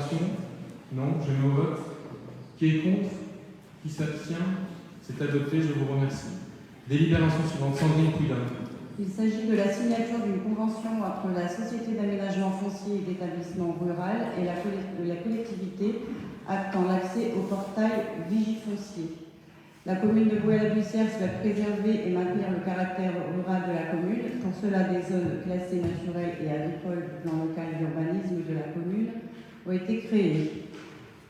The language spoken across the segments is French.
d'observation? Non. Je mets au vote. Qui est contre? Qui s'abstient? C'est adopté, je vous remercie. Délibération suivante, Sandrine Prud'homme. Il s'agit de la signature d'une convention entre la Société d'aménagement foncier et d'établissement rural et la collectivité actant l'accès au portail Vigifoncier. La commune de Bouët-la-Bussière souhaite préserver et maintenir le caractère rural de la commune. Pour cela, des zones classées naturelles et agricoles du plan local d'urbanisme de la commune ont été créées.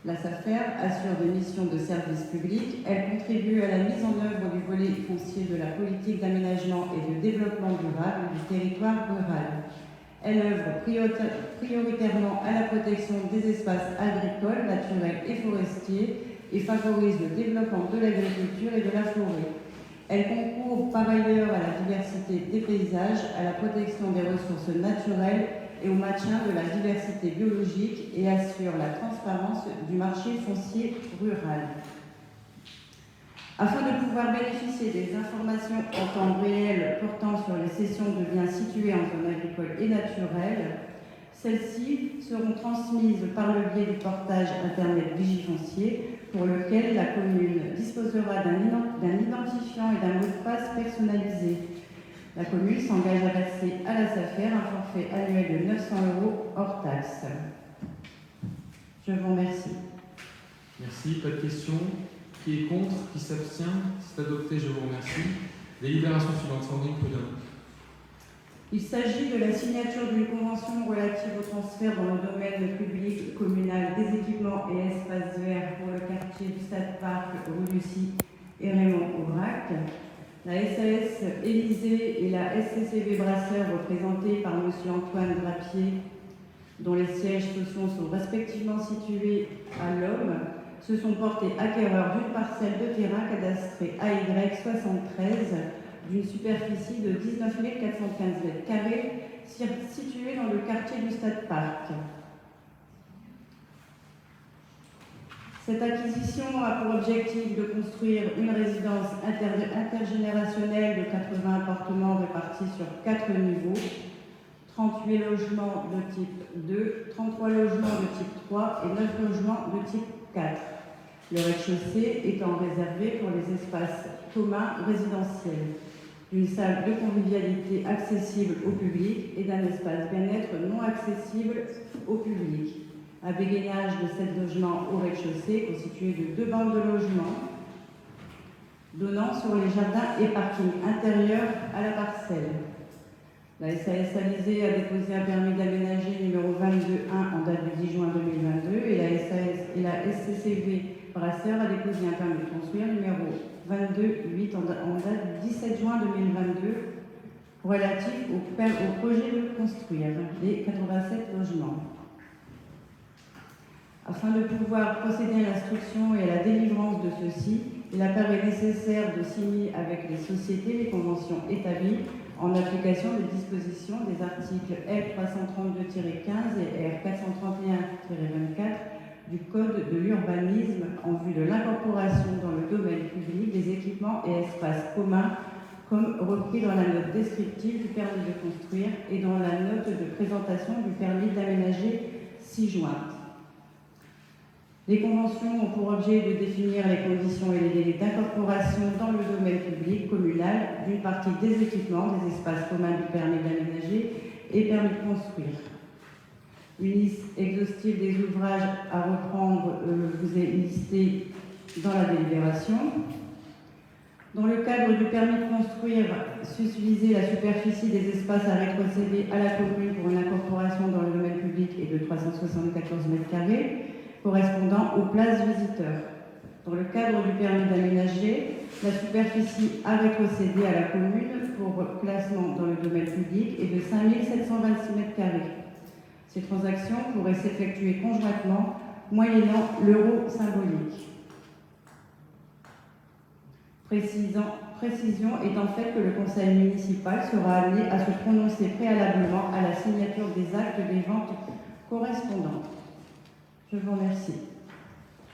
La SAFER assure des missions de service public. Elle contribue à la mise en œuvre du volet foncier de la politique d'aménagement et de développement durable du territoire rural. Elle œuvre prioritairement à la protection des espaces agricoles, naturels et forestiers et favorise le développement de l'agriculture et de la forêt. Elle concourt par ailleurs à la diversité des paysages, à la protection des ressources naturelles et au maintien de la diversité biologique et assure la transparence du marché foncier rural. Afin de pouvoir bénéficier des informations en temps réel portant sur les cessions de biens situés en zone agricole et naturelle, celles-ci seront transmises par le biais du portage Internet Vigifoncier, pour lequel la commune disposera d'un identifiant et d'un mot de passe personnalisé. La commune s'engage à verser à la SAFER un forfait annuel de 900 € hors taxe. Je vous remercie. Merci, pas de questions. Qui est contre? Qui s'abstient? C'est adopté, je vous remercie. Délibération suivante, Sandrine Prud'homme. Il s'agit de la signature d'une convention relative au transfert dans le domaine public communal des équipements et espaces verts pour le quartier du Stade Parc, rue Lucie et Raymond Aubrac. La SAS Élysée et la SCCV Brasseur, représentées par M. Antoine Drapier, dont les sièges sociaux sont respectivement situés à l'Homme, se sont portés acquéreurs d'une parcelle de terrain cadastrée AY 73 d'une superficie de 19 415 m² située dans le quartier du Stade Parc. Cette acquisition a pour objectif de construire une résidence intergénérationnelle de 80 appartements répartis sur 4 niveaux, 38 logements de type 2, 33 logements de type 3 et 9 logements de type 4. Le rez-de-chaussée étant réservé pour les espaces communs résidentiels, d'une salle de convivialité accessible au public et d'un espace bien-être non accessible au public. Un béguinage de 7 logements au rez-de-chaussée constitué de 2 bandes de logements donnant sur les jardins et parkings intérieurs à la parcelle. La SAS Alizé a déposé un permis d'aménager numéro 22.1 en date du 10 juin 2022 et la SCCV Brasseur a déposé un permis de construire numéro 22.8 en date du 17 juin 2022 relatif au projet de construire les 87 logements. Afin de pouvoir procéder à l'instruction et à la délivrance de ceux-ci, il apparaît nécessaire de signer avec les sociétés les conventions établies en application des dispositions des articles R332-15 et R431-24 du Code de l'urbanisme en vue de l'incorporation dans le domaine public des équipements et espaces communs comme repris dans la note descriptive du permis de construire et dans la note de présentation du permis d'aménager ci-jointe. Les conventions ont pour objet de définir les conditions et les délais d'incorporation dans le domaine public communal d'une partie des équipements, des espaces communs du permis d'aménager et permis de construire. Une liste exhaustive des ouvrages à reprendre vous est listée dans la délibération. Dans le cadre du permis de construire, susviser la superficie des espaces à rétrocéder à la commune pour une incorporation dans le domaine public est de 374 m², correspondant aux places visiteurs. Dans le cadre du permis d'aménager, la superficie à rétrocéder à la commune pour placement dans le domaine public est de 5 726 m². Ces transactions pourraient s'effectuer conjointement, moyennant l'euro symbolique. Précision étant faite que le conseil municipal sera amené à se prononcer préalablement à la signature des actes des ventes correspondantes. Je vous remercie.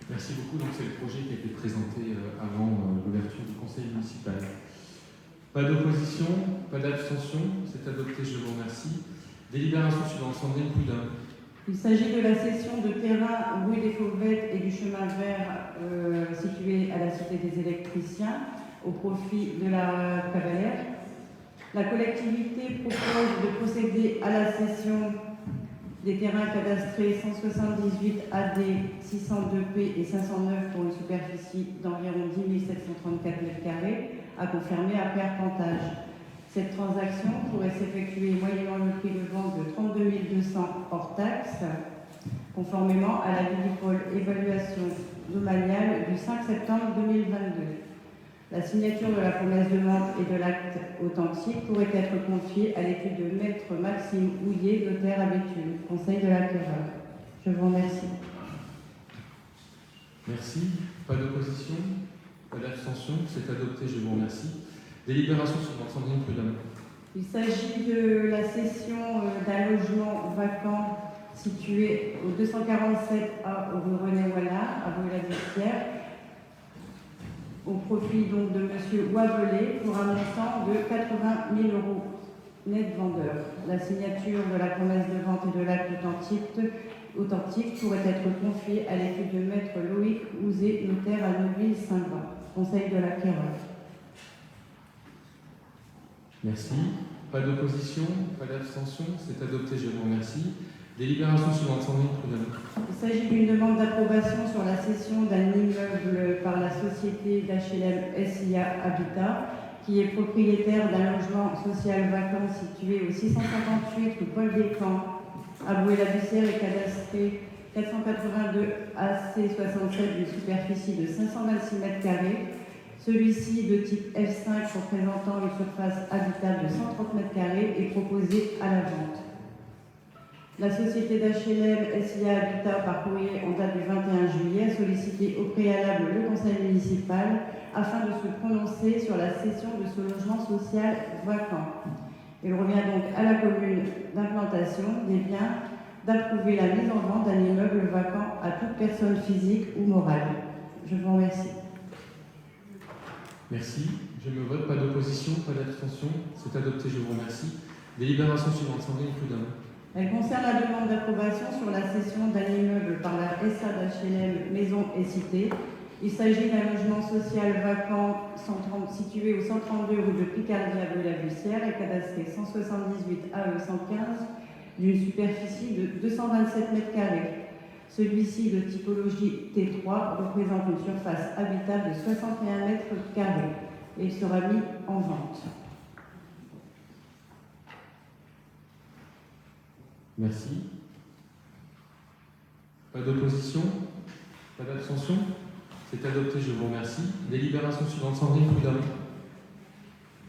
Merci beaucoup. Donc c'est le projet qui a été présenté avant l'ouverture du conseil municipal. Pas d'opposition, pas d'abstention, c'est adopté, je vous remercie. Délibération suivante, Sandrine Prud'homme. Il s'agit de la cession de terrain Fauvette et du chemin vert situé à la Cité des électriciens au profit de la Cavalière. La collectivité propose de procéder à la cession des terrains cadastrés 178 AD, 602P et 509 pour une superficie d'environ 10 734 m² à confirmer après arpentage. Cette transaction pourrait s'effectuer moyennant le prix de vente de 32 200 hors taxes, conformément à l'avis du pôle évaluation domaniale du 5 septembre 2022. La signature de la promesse de vente et de l'acte authentique pourrait être confiée à l'étude de maître Maxime Houillet, notaire à Béthune, Conseil de l'acquéreur. Je vous remercie. Merci. Pas d'opposition, pas d'abstention. C'est adopté. Je vous remercie. Délibération suivante. Sandrine Prudhomme. Il s'agit de la cession d'un logement vacant situé au 247A rue René Wallard, à Vaux-la-Bussière, au profit donc de M. Wavelet pour un montant de 80 000 € net vendeur. La signature de la promesse de vente et de l'acte authentique pourrait être confiée à l'étude de maître Loïc Ouzé, notaire à Neuville-Saint-Jean, Conseil de l'acquéreur. Merci. Pas d'opposition, pas d'abstention. C'est adopté. Je vous remercie. Délibération suivante. Sandrine Prudhomme. Il s'agit d'une demande d'approbation sur la cession d'un immeuble par la société d'HLM SIA Habitat, qui est propriétaire d'un logement social vacant situé au 658 rue Paul Descamps, à Vaux-la-Bussière et cadastré 482 AC67 d'une superficie de 526 m². Celui-ci, de type F5 représentant une surface habitable de 130 m², est proposé à la vente. La société d'HLM SIA Habitat, par courrier en date du 21 juillet, a sollicité au préalable le conseil municipal afin de se prononcer sur la cession de ce logement social vacant. Il revient donc à la commune d'implantation des biens d'approuver la mise en vente d'un immeuble vacant à toute personne physique ou morale. Je vous remercie. Merci. Je me vote. Pas d'opposition, pas d'abstention. C'est adopté. Je vous remercie. Délibération suivante. Sandrine Prudhomme. Elle concerne la demande d'approbation sur la cession d'un immeuble par la SA d'HLM Maison et Cité. Il s'agit d'un logement social vacant situé au 132 rue de Picardie à Vaux-la-Bussière et cadastré 178 AE 115 d'une superficie de 227 m². Celui-ci, de typologie T3, représente une surface habitable de 61 m² et il sera mis en vente. Merci. Pas d'opposition, pas d'abstention. C'est adopté, je vous remercie. Délibération suivante. Sandrine Prudhomme.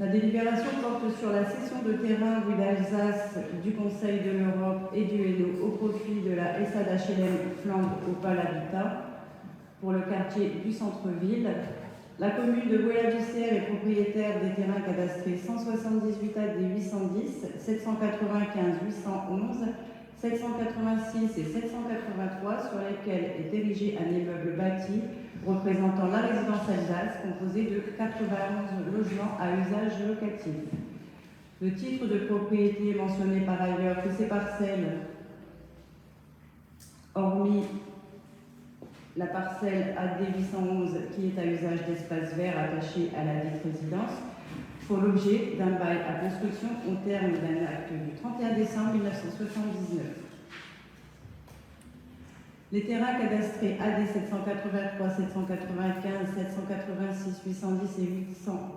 La délibération porte sur la cession de terrain rue d'Alsace du Conseil de l'Europe et du Hainaut au profit de la SA d'HLM Flandre Opal Habitat pour le quartier du centre-ville. La commune de Vaux-la-Bussière est propriétaire des terrains cadastrés 178 AD 810, 795 811, 786 et 783 sur lesquels est érigé un immeuble bâti représentant la résidence Alsace composée de 91 logements à usage locatif. Le titre de propriété est mentionné par ailleurs que ces parcelles, hormis la parcelle AD 811 qui est à usage d'espace vert attaché à la dite résidence, font l'objet d'un bail à construction au terme d'un acte du 31 décembre 1979. Les terrains cadastrés AD 783, 795, 786, 810 et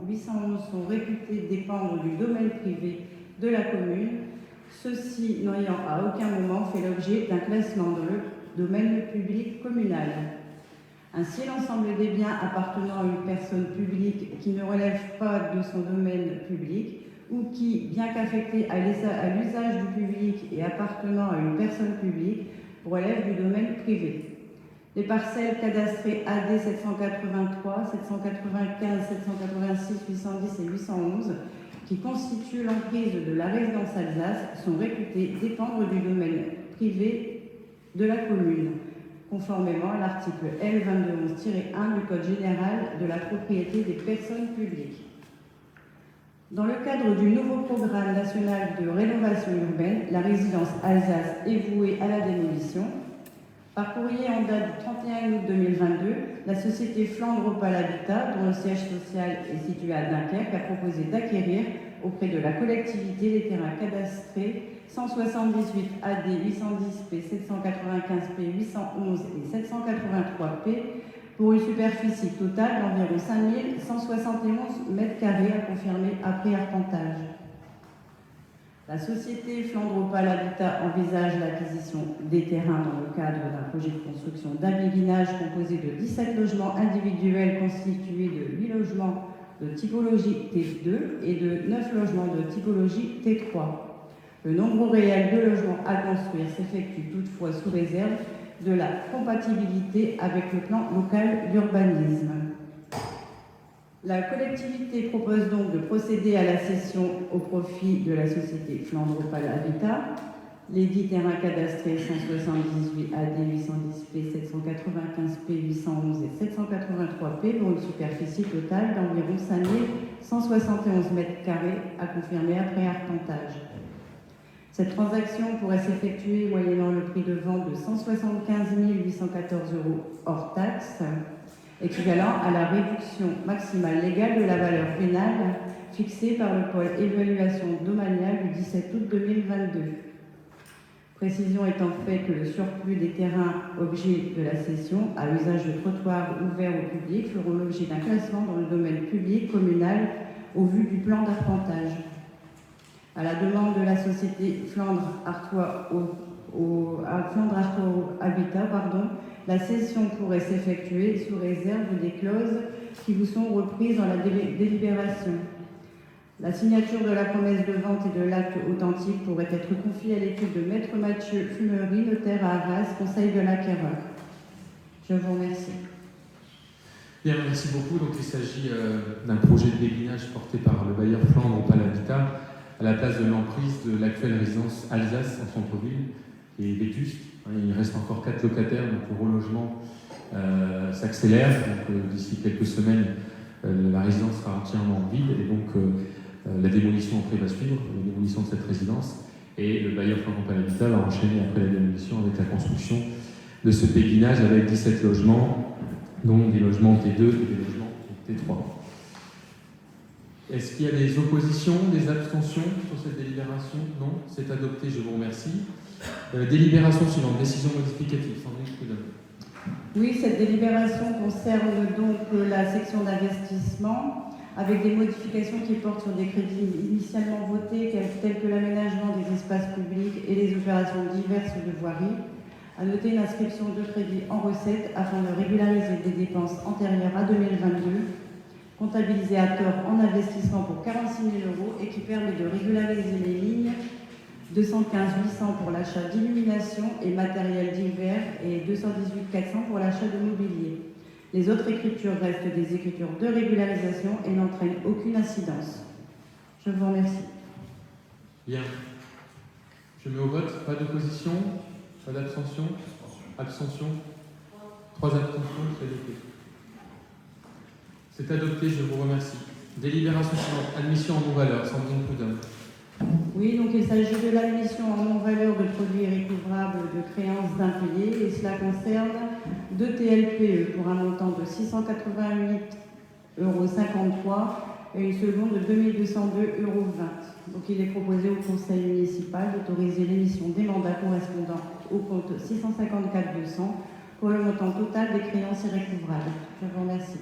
811 sont réputés dépendre du domaine privé de la commune, ceux-ci n'ayant à aucun moment fait l'objet d'un classement dans le domaine public communal. Ainsi, l'ensemble des biens appartenant à une personne publique qui ne relève pas de son domaine public ou qui, bien qu'affectés à l'usage du public et appartenant à une personne publique, relèvent du domaine privé. Les parcelles cadastrées AD 783, 795, 786, 810 et 811 qui constituent l'emprise de la résidence Alsace sont réputées dépendre du domaine privé de la commune, conformément à l'article L2211-1 du Code général de la propriété des personnes publiques. Dans le cadre du nouveau programme national de rénovation urbaine, la résidence Alsace est vouée à la démolition. Par courrier en date du 31 août 2022, la société Flandre Opal Habitat, dont le siège social est situé à Dunkerque, a proposé d'acquérir auprès de la collectivité les terrains cadastrés 178 AD 810P 795P 811 et 783P pour une superficie totale d'environ 5171 m² à confirmer après arpentage. La société Flandre Opal Habitat envisage l'acquisition des terrains dans le cadre d'un projet de construction d'un béguinage composé de 17 logements individuels constitués de 8 logements de typologie T2 et de 9 logements de typologie T3. Le nombre réel de logements à construire s'effectue toutefois sous réserve de la compatibilité avec le plan local d'urbanisme. La collectivité propose donc de procéder à la cession au profit de la société Flandre Opal Habitat. Les 10 terrains cadastrés 178 AD 810P 795P 811 et 783P pour une superficie totale d'environ 5171 m² à confirmer après arpentage. Cette transaction pourrait s'effectuer moyennant le prix de vente de 175 814 € hors taxe, équivalent à la réduction maximale légale de la valeur pénale fixée par le pôle évaluation domaniale du 17 août 2022. Précision étant faite que le surplus des terrains objets de la cession à usage de trottoirs ouverts au public feront l'objet d'un classement dans le domaine public communal au vu du plan d'arpentage. À la demande de la société Flandre Artois Habitat, la cession pourrait s'effectuer sous réserve des clauses qui vous sont reprises dans la délibération. La signature de la promesse de vente et de l'acte authentique pourrait être confiée à l'étude de Maître Mathieu Fumery, notaire à Arras, conseil de l'acquéreur. Je vous remercie. Bien, merci beaucoup. Donc, il s'agit d'un projet de béguinage porté par le bailleur Flandre Opal Habitat à la place de l'emprise de l'actuelle résidence Alsace en centre-ville, qui est vétuste. Il reste encore 4 locataires, donc le relogement s'accélère. Donc, d'ici quelques semaines, la résidence sera entièrement vide et donc la démolition après va suivre, la démolition de cette résidence. Et le bailleur Flandre Opal Habitat va enchaîner après la démolition avec la construction de ce béguinage avec 17 logements, dont des logements T2 et des logements T3. Est-ce qu'il y a des oppositions, des abstentions sur cette délibération? Non, c'est adopté, je vous remercie. Délibération suivante, décision modificative. Sandrine Prudhomme. Oui, cette délibération concerne donc la section d'investissement avec des modifications qui portent sur des crédits initialement votés tels que l'aménagement des espaces publics et les opérations diverses de voirie. À noter une inscription de crédits en recettes afin de régulariser des dépenses antérieures à 2022, comptabilisées à tort en investissement pour 46 000 € et qui permet de régulariser les lignes 215 800 pour l'achat d'illumination et matériel divers et 218 400 pour l'achat de mobilier. Les autres écritures restent des écritures de régularisation et n'entraînent aucune incidence. Je vous remercie. Bien. Je mets au vote. Pas d'opposition, pas d'abstention. Abstention. 3 abstentions, c'est adopté. C'est adopté, je vous remercie. Délibération suivante. Admission en non-valeur. Sandrine Prudhomme. Oui, donc il s'agit de l'admission en non-valeur de produits irrécouvrables de créances d'impayés et cela concerne 2 TLPE pour un montant de 688,53 € et une seconde de 2202,20 €. Donc il est proposé au conseil municipal d'autoriser l'émission des mandats correspondant au compte 654 200 pour le montant total des créances irrécouvrables. Je vous remercie.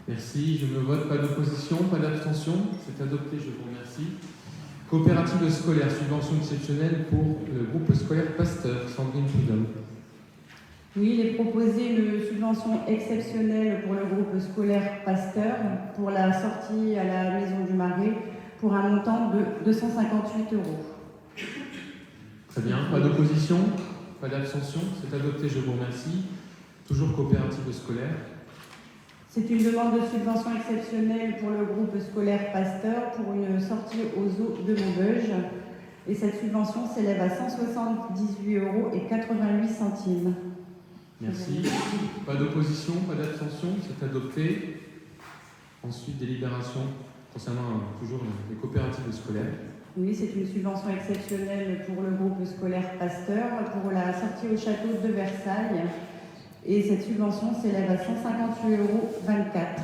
Merci, je me vote. Pas d'opposition, pas d'abstention. C'est adopté, je vous remercie. Coopérative scolaire, subvention exceptionnelle pour le groupe scolaire Pasteur. Sandrine Prudhomme. Oui, il est proposé une subvention exceptionnelle pour le groupe scolaire Pasteur pour la sortie à la Maison du Marais pour un montant de 258 €. Très bien, pas d'opposition, pas d'abstention. C'est adopté, je vous remercie. Toujours coopérative scolaire. C'est une demande de subvention exceptionnelle pour le groupe scolaire Pasteur pour une sortie aux eaux de Maubeuge. Et cette subvention s'élève à 178,88 €. Merci. Pas d'opposition, pas d'abstention, c'est adopté. Ensuite, délibération concernant toujours les coopératives scolaires. Oui, c'est une subvention exceptionnelle pour le groupe scolaire Pasteur pour la sortie au château de Versailles. Et cette subvention s'élève à 158,24 €.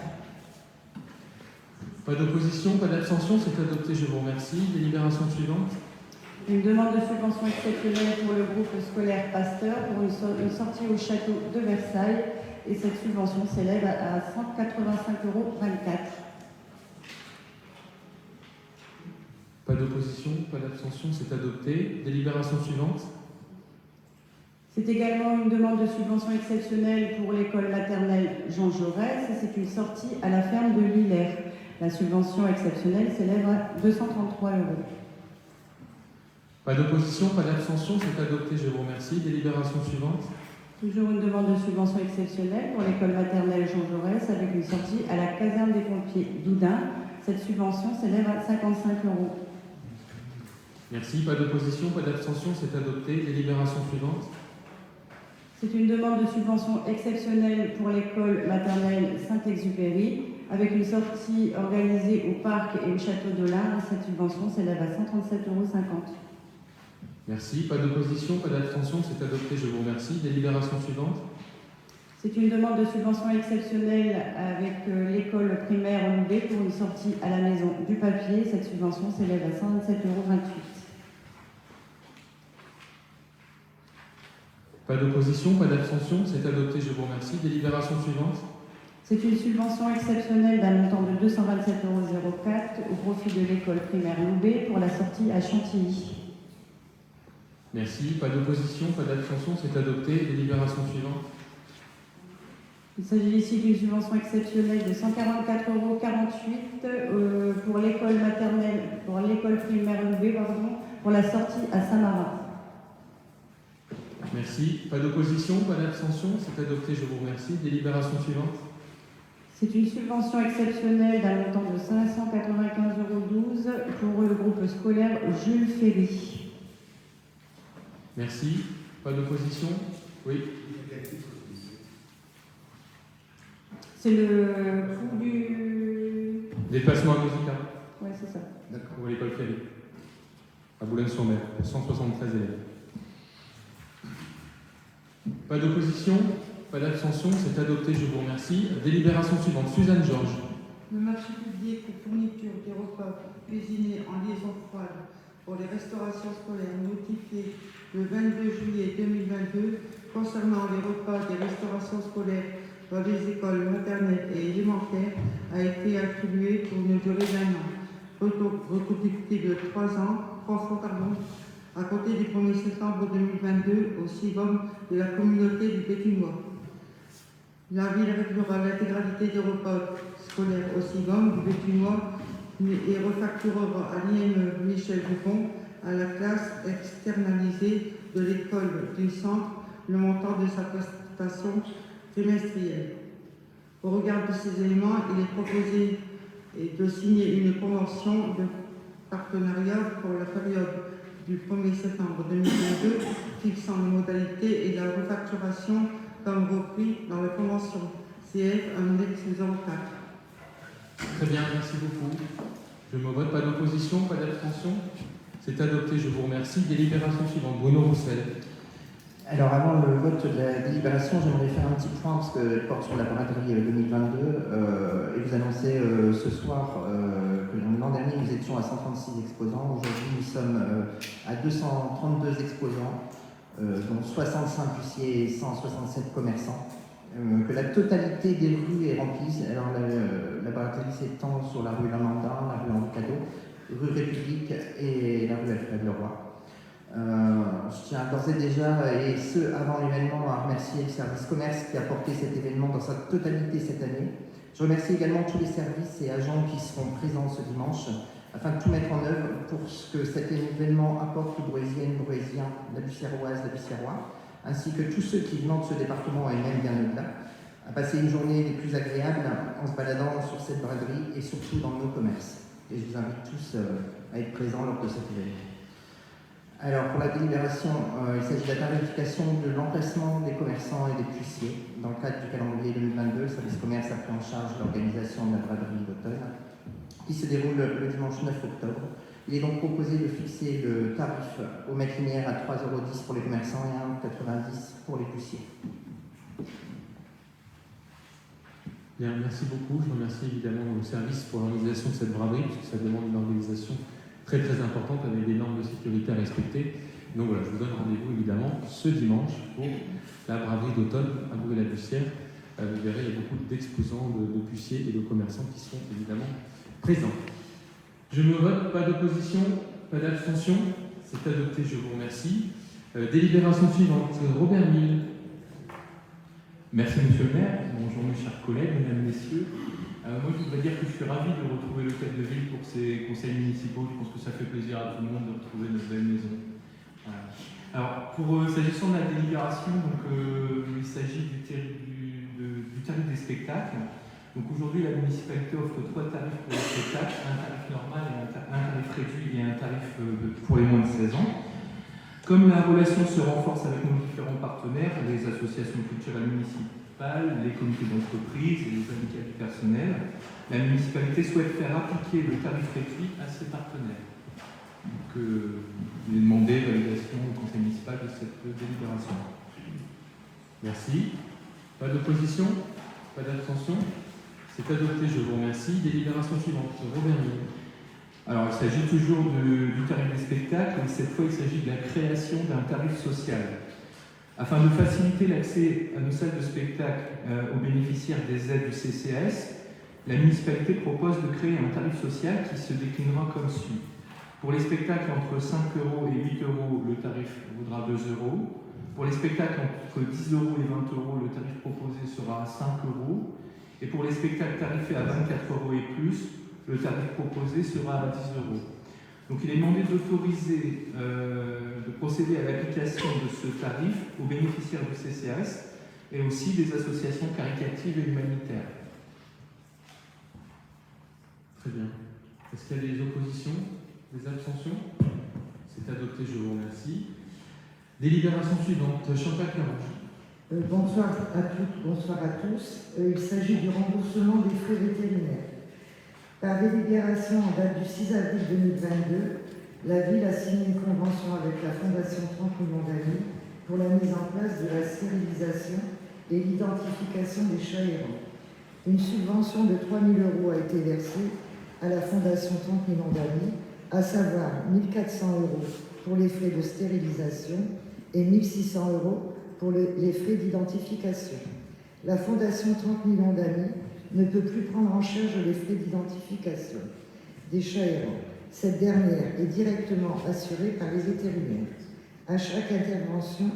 Pas d'opposition, pas d'abstention, c'est adopté, je vous remercie. Délibération suivante. Une demande de subvention exceptionnelle pour le groupe scolaire Pasteur pour une sortie au château de Versailles. Et cette subvention s'élève à 185,24 €. Pas d'opposition, pas d'abstention, c'est adopté. Délibération suivante. C'est également une demande de subvention exceptionnelle pour l'école maternelle Jean Jaurès. C'est une sortie à la ferme de Lillers. La subvention exceptionnelle s'élève à 233 €. Pas d'opposition, pas d'abstention, c'est adopté, je vous remercie. Délibération suivante. Toujours une demande de subvention exceptionnelle pour l'école maternelle Jean Jaurès avec une sortie à la caserne des pompiers d'Oudin. Cette subvention s'élève à 55 €. Merci, pas d'opposition, pas d'abstention, c'est adopté. Délibération suivante. C'est une demande de subvention exceptionnelle pour l'école maternelle Saint-Exupéry avec une sortie organisée au parc et au château de l'Indre. Cette subvention s'élève à 137,50 €. Merci, pas d'opposition, pas d'abstention, c'est adopté, je vous remercie. Délibération suivante. C'est une demande de subvention exceptionnelle avec l'école primaire Loubet pour une sortie à la maison du papier. Cette subvention s'élève à 127,28 €. Pas d'opposition, pas d'abstention, c'est adopté, je vous remercie. Délibération suivante. C'est une subvention exceptionnelle d'un montant de 227,04 € au profit de l'école primaire Loubet pour la sortie à Chantilly. Merci, pas d'opposition, pas d'abstention, c'est adopté. Délibération suivante. Il s'agit ici d'une subvention exceptionnelle de 144,48 € pour l'école maternelle, pour l'école primaire Loubet, pour la sortie à Saint-Marin. Merci, pas d'opposition, pas d'abstention, c'est adopté, je vous remercie. Délibération suivante. C'est une subvention exceptionnelle d'un montant de 595,12 € pour le groupe scolaire Jules Ferry. Merci, pas d'opposition. Oui. C'est le coût du... Déplacement à Musica. Oui, c'est ça. D'accord. Ou à l'école Ferry. À Boulogne-sur-Mer, 173 élèves. Pas d'opposition, pas d'abstention, c'est adopté, je vous remercie. Délibération suivante. Suzanne Georges. Le marché public pour fourniture des repas cuisinés en liaison froide pour les restaurations scolaires notifié le 22 juillet 2022 concernant les repas des restaurations scolaires dans les écoles maternelles et élémentaires a été attribué pour une durée d'1 an, reconductible de 3 fois, à compter du 1er septembre 2022 au SIGOM de la communauté du Béthunois. La ville réglera l'intégralité des repas scolaires au SIGOM du Béthunois et refacturera à l'IM Michel Dupont, à la classe externalisée de l'école du centre, le montant de sa prestation trimestrielle. Au regard de ces éléments, il est proposé de signer une convention de partenariat pour la période du 1er septembre 2022, fixant les modalités et la refacturation comme repris dans la convention CF index 04. Très bien, merci beaucoup. Je me vote, pas d'opposition, pas d'abstention. C'est adopté, je vous remercie. Délibération suivante. Bruno Roussel. Alors avant le vote de la délibération, j'aimerais faire un petit point parce qu'elle porte sur la braderie 2022 et vous annoncer ce soir que l'an dernier nous étions à 136 exposants. Aujourd'hui nous sommes à 232 exposants, dont 65 huissiers et 167 commerçants. Que la totalité des rues est remplie. Alors la braderie s'étend sur la rue Lamandin, la rue Henri Cadot, rue République et la rue Alfred Leroy. Je tiens d'ores et déjà, et ce avant l'événement, à remercier le service commerce qui a porté cet événement dans sa totalité cette année. Je remercie également tous les services et agents qui seront présents ce dimanche afin de tout mettre en œuvre pour que cet événement apporte aux Brésiennes, Brésiens, la Bussiéroise, la Bussiérois, ainsi que tous ceux qui venant de ce département et même bien au-delà, à passer une journée les plus agréables en se baladant sur cette braderie et surtout dans nos commerces. Et je vous invite tous à être présents lors de cet événement. Alors pour la délibération, il s'agit de la tarification de l'emplacement des commerçants et des huissiers. Dans le cadre du calendrier 2022, le service commerce a pris en charge l'organisation de la braderie d'automne qui se déroule le dimanche 9 octobre Il est donc proposé de fixer le tarif au mètre linéaire à 3,10 € pour les commerçants et à 1,90 € pour les poussiers. Bien, merci beaucoup. Je remercie évidemment le service pour l'organisation de cette braderie, puisque ça demande une organisation très très importante avec des normes de sécurité à respecter. Donc voilà, je vous donne rendez-vous évidemment ce dimanche pour la braderie d'automne à Bourg-la-Bussière. Vous verrez, il y a beaucoup d'exposants, de puissiers et de commerçants qui sont évidemment présents. Je me vote, pas d'opposition, pas d'abstention. C'est adopté, je vous remercie. Délibération suivante, Robert Mille. Merci Monsieur le maire, bonjour mes chers collègues, mesdames, messieurs. Moi je voudrais dire que je suis ravi de retrouver l'hôtel de ville pour ces conseils municipaux. Je pense que ça fait plaisir à tout le monde de retrouver notre belle maison. Voilà. Alors s'agissant de la délibération, il s'agit du tarif des spectacles. Donc aujourd'hui la municipalité offre 3 tarifs pour les spectacles, un tarif normal, un tarif réduit et un tarif pour les moins de 16 ans. Comme la relation se renforce avec nos différents partenaires, les associations culturelles municipales, les comités d'entreprise et les syndicats du personnel, la municipalité souhaite faire appliquer le tarif réduit à ses partenaires. Donc, il est demandé validation au conseil municipal de cette délibération. Merci. Pas d'opposition, pas d'abstention. C'est adopté, je vous remercie. Délibération suivante, Robert Mille. Alors, il s'agit toujours du tarif des spectacles, et cette fois, il s'agit de la création d'un tarif social. Afin de faciliter l'accès à nos salles de spectacle aux bénéficiaires des aides du CCAS, la municipalité propose de créer un tarif social qui se déclinera comme suit. Pour les spectacles entre 5 € et 8 €, le tarif vaudra 2 €. Pour les spectacles entre 10 € et 20 €, le tarif proposé sera à 5 €. Et pour les spectacles tarifés à 24 € et plus, le tarif proposé sera à 10 €. Donc il est demandé d'autoriser, de procéder à l'application de ce tarif aux bénéficiaires du CCAS et aussi des associations caritatives et humanitaires. Très bien. Est-ce qu'il y a des oppositions, des abstentions? C'est adopté, je vous remercie. Délibération suivante, Chantal Clarouche. Bonsoir à toutes, bonsoir à tous. Il s'agit du remboursement des frais vétérinaires. Par délibération en date du 6 avril 2022, la ville a signé une convention avec la Fondation 30 millions d'amis pour la mise en place de la stérilisation et l'identification des chats errants. Une subvention de 3 000 € a été versée à la Fondation 30 millions d'amis, à savoir 1 400 € pour les frais de stérilisation et 1 600 € pour les frais d'identification. La Fondation 30 millions d'amis ne peut plus prendre en charge les frais d'identification des chats errants. Cette dernière est directement assurée par les vétérinaires. À chaque intervention,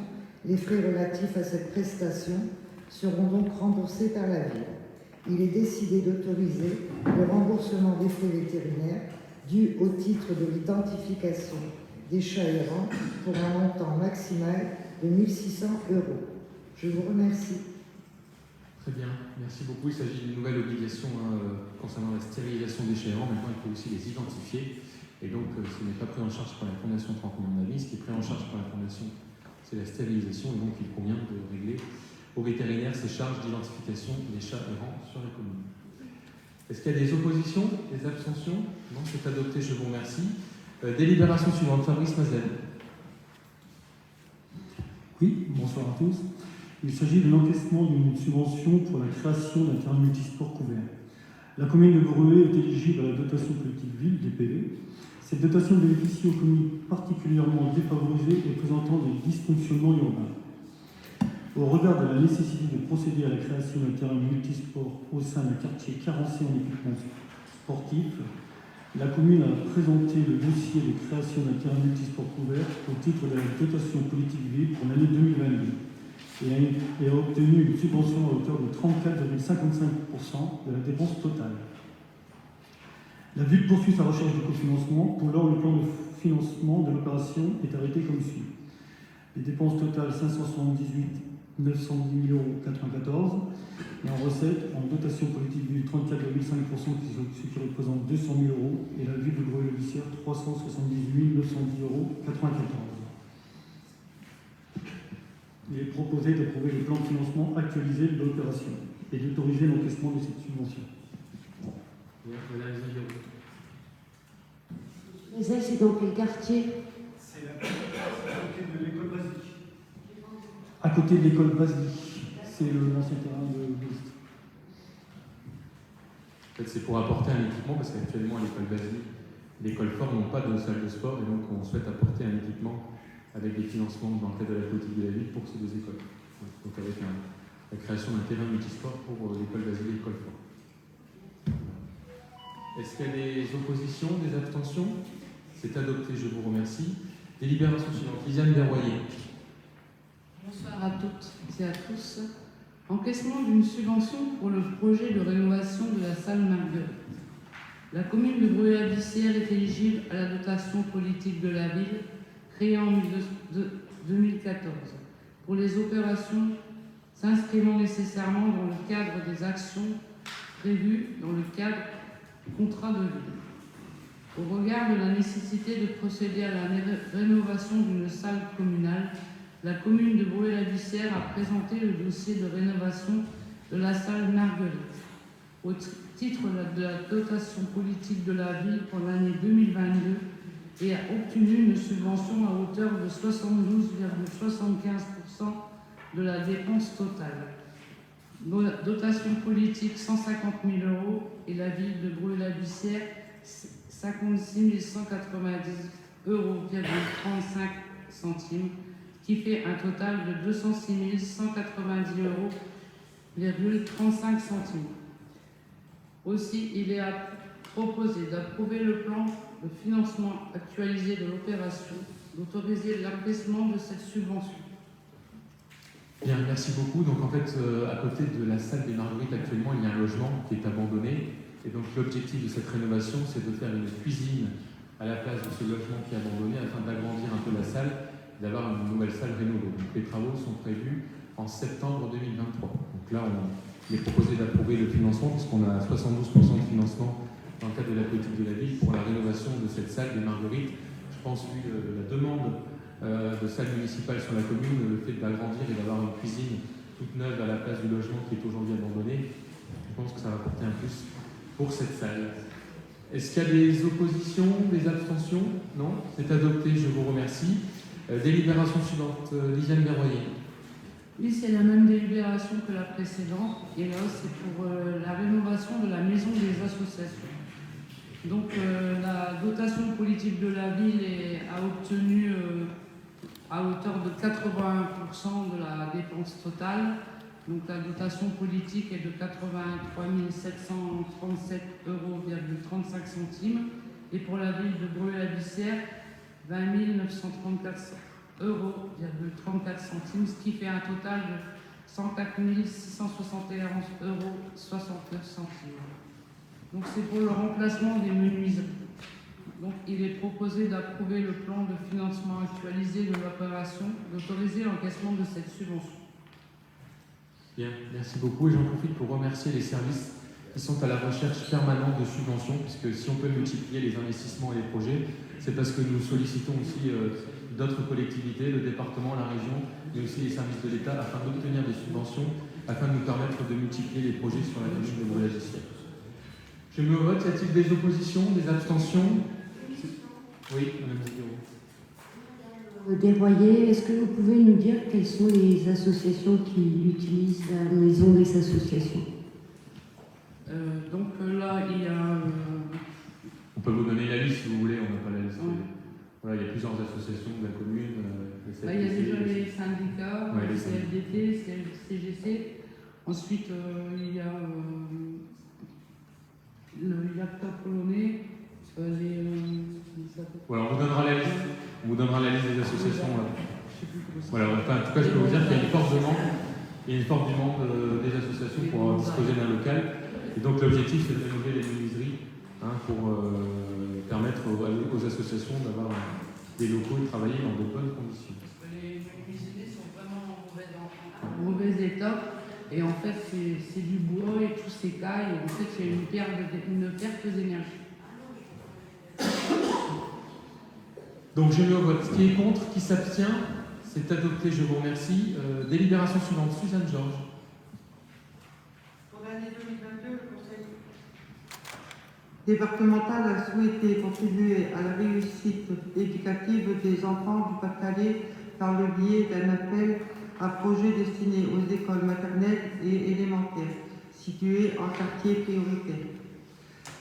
les frais relatifs à cette prestation seront donc remboursés par la ville. Il est décidé d'autoriser le remboursement des frais vétérinaires dus au titre de l'identification des chats errants pour un montant maximal de 1 600 €. Je vous remercie. Très bien, merci beaucoup. Il s'agit d'une nouvelle obligation concernant la stérilisation des chats errants. Maintenant, il faut aussi les identifier. Et donc, ce n'est pas pris en charge par la Fondation 30 millions d'amis. Ce qui est pris en charge par la Fondation, c'est la stérilisation. Et donc, il convient de régler aux vétérinaires ces charges d'identification des chats errants sur la commune. Est-ce qu'il y a des oppositions, des abstentions? Non, c'est adopté, je vous remercie. Délibération suivante, Fabrice Mazel. Oui, bonsoir à tous. Il s'agit de l'encaissement d'une subvention pour la création d'un terrain multisport couvert. La commune de Bruay est éligible à la dotation politique ville, DPV. Cette dotation bénéficie aux communes particulièrement défavorisées et présentant des dysfonctionnements urbains. Au regard de la nécessité de procéder à la création d'un terrain multisport au sein d'un quartier carencé en équipements sportifs, la commune a présenté le dossier de création d'un terrain multisport couvert au titre de la dotation politique ville pour l'année 2022 et a obtenu une subvention à hauteur de 34,55% de la dépense totale. La ville poursuit sa recherche de cofinancement. Pour l'heure, le plan de financement de l'opération est arrêté comme suit. Les dépenses totales 578 910 094 et en recette, en dotation politique ville 34,5%, ce qui représente 200 000 € et la ville de Bruay-le-Bussière 378 910 94 €. Il est proposé d'approuver le plan de financement actualisé de l'opération et d'autoriser l'encaissement de cette subvention. Mais elle, c'est dans quel quartier? C'est à côté de l'école basique. À côté de l'école basique. C'est l'ancien terrain de Brest. En fait, c'est pour apporter un équipement, parce qu'actuellement, à l'école basique, l'école forte n'ont pas de salle de sport, et donc on souhaite apporter un équipement avec des financements dans le cadre de la politique de la ville pour ces deux écoles. Donc avec la création d'un terrain multisport pour l'école basique et l'école forte. Est-ce qu'il y a des oppositions, des abstentions? C'est adopté, je vous remercie. Délibération suivante. Lisiane Berroyer. Bonsoir à toutes et à tous. Encaissement d'une subvention pour le projet de rénovation de la salle Marguerite. La commune de Breuil-la-Bussière est éligible à la dotation politique de la ville, créée en 2014, pour les opérations s'inscrivant nécessairement dans le cadre des actions prévues dans le cadre du contrat de ville. Au regard de la nécessité de procéder à la rénovation d'une salle communale, la commune de Breuil-la-Bussière a présenté le dossier de rénovation de la salle Marguerite au titre de la dotation politique de la ville pour l'année 2022 et a obtenu une subvention à hauteur de 72,75% de la dépense totale. Dotation politique 150 000 € et la ville de Breuil-la-Bussière 56 190,35 €, qui fait un total de 206 190,35 €. Aussi, il est proposé d'approuver le plan de financement actualisé de l'opération, d'autoriser l'encaissement de cette subvention. Bien, merci beaucoup. Donc en fait, à côté de la salle des Marguerites, actuellement, il y a un logement qui est abandonné. Et donc l'objectif de cette rénovation, c'est de faire une cuisine à la place de ce logement qui est abandonné afin d'agrandir un peu la salle et d'avoir une nouvelle salle rénovée. Donc les travaux sont prévus en septembre 2023. Donc là, il est proposé d'approuver le financement puisqu'on a 72% de financement dans le cadre de la politique de la ville pour la rénovation de cette salle des Marguerites. Je pense, vu la demande de salle municipale sur la commune, le fait d'agrandir et d'avoir une cuisine toute neuve à la place du logement qui est aujourd'hui abandonné, je pense que ça va apporter un plus pour cette salle. Est-ce qu'il y a des oppositions, des abstentions? Non? C'est adopté, je vous remercie. Délibération suivante, Lisiane Berroyer. Oui, c'est la même délibération que la précédente, et là c'est pour la rénovation de la maison des associations. Donc la dotation politique de la ville a obtenu à hauteur de 81% de la dépense totale. Donc la dotation politique est de 83 737,35 €, et pour la ville de Breuil-la-Bussière, 20 934,34 €, ce qui fait un total de 104 671,69 €. Donc c'est pour le remplacement des menuiseries. Donc il est proposé d'approuver le plan de financement actualisé de l'opération, d'autoriser l'encaissement de cette subvention. Bien, merci beaucoup. Et j'en profite pour remercier les services qui sont à la recherche permanente de subventions, puisque si on peut multiplier les investissements et les projets, c'est parce que nous sollicitons aussi d'autres collectivités, le département, la région, mais aussi les services de l'État, afin d'obtenir des subventions, afin de nous permettre de multiplier les projets sur la commune de Breuil-la-Bussière. Je me vote. Y a-t-il des oppositions, des abstentions? Oui, Mme Ziguero. Desroyers, est-ce que vous pouvez nous dire quelles sont les associations qui utilisent la maison des associations? Donc là, il y a... On peut vous donner la liste si vous voulez, on n'a pas la liste. Ouais. Voilà, il y a plusieurs associations de la commune. Il y a déjà les syndicats, Ouais, le les CFDT, CGC. Ensuite, il y a le Yakta polonais, Voilà, on vous donnera la liste. On vous donnera la liste des associations. Voilà, enfin, en tout cas, je peux vous dire qu'il y a une forte demande. Il y a une forte demande des associations pour disposer d'un local. Et donc l'objectif, c'est de rénover les menuiseries pour permettre aux associations d'avoir des locaux et de travailler dans de bonnes conditions. Parce que les menuiseries sont vraiment en mauvais état. Et en fait, c'est du bois et tout s'écaille. Et en fait, il y a une perte d'énergie. Donc je mets au vote. Qui est contre? Qui s'abstient? C'est adopté, je vous remercie. Délibération suivante, Suzanne Georges. Pour l'année 2022, le Conseil départementale a souhaité contribuer à la réussite éducative des enfants du Pas-de-Calais par le biais d'un appel à projets destinés aux écoles maternelles et élémentaires situées en quartier prioritaire.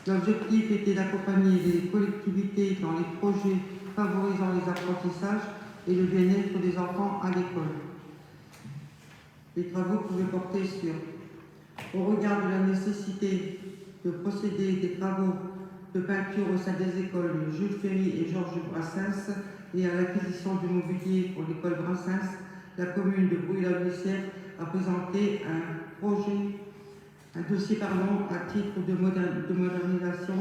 L'objectif était d'accompagner les collectivités dans les projets favorisant les apprentissages et le bien-être des enfants à l'école. Les travaux pouvaient porter sur, au regard de la nécessité de procéder des travaux de peinture au sein des écoles Jules Ferry et Georges Brassens et à l'acquisition du mobilier pour l'école Brassens, la commune de Brouille-la-Bussière a présenté un dossier à titre de modernisation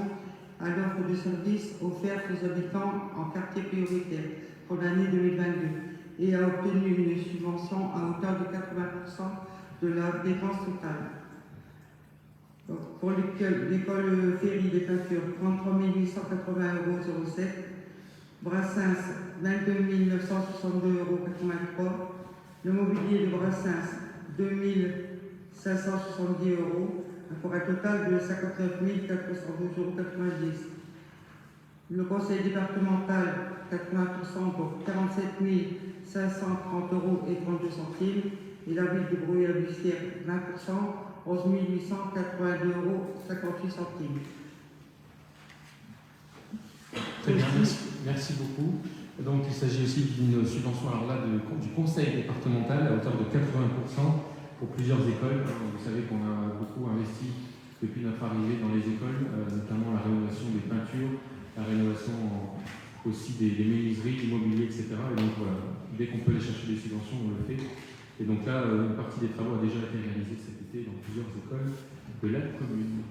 à l'offre de services offerte aux habitants en quartier prioritaire pour l'année 2022 et a obtenu une subvention à hauteur de 80% de la dépense totale. Donc, pour l'école Ferry des peintures, 33 880,07 €, Brassens, 22 962,83 €, le mobilier de Brassens, 2 570 €, pour un total de 59 412,90 €. Le conseil départemental, 80%, donc 47 530,32 €, et la ville de Brouille-la-Bussière, 20%, 11 882,58 €. Très bien, merci beaucoup. Donc il s'agit aussi d'une subvention alors là, du conseil départemental à hauteur de 80% pour plusieurs écoles. Vous savez qu'on a beaucoup investi depuis notre arrivée dans les écoles, notamment la rénovation des peintures, la rénovation aussi des menuiseries, du mobilier, etc. Et donc voilà, dès qu'on peut aller chercher des subventions, on le fait. Et donc là, une partie des travaux a déjà été réalisée cet été dans plusieurs écoles de la commune.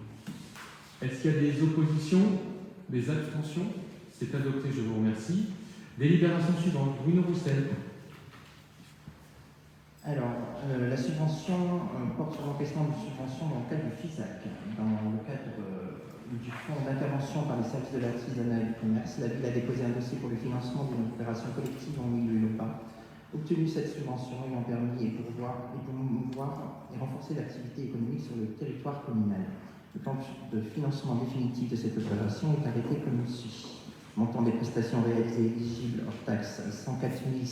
Est-ce qu'il y a des oppositions, des abstentions? C'est adopté, je vous remercie. Délibération suivante, Bruno Roussel. Alors, la subvention porte sur l'encaissement d'une subvention dans le cadre du FISAC. Dans le cadre du fonds d'intervention par les services de l'artisanat et du commerce, la ville a déposé un dossier pour le financement d'une opération collective en milieu local. Obtenu cette subvention ayant permis et promouvoir et renforcer l'activité économique sur le territoire communal. Le plan de financement définitif de cette opération est arrêté comme suit. Montant des prestations réalisées éligibles hors taxe 104 182,54 €.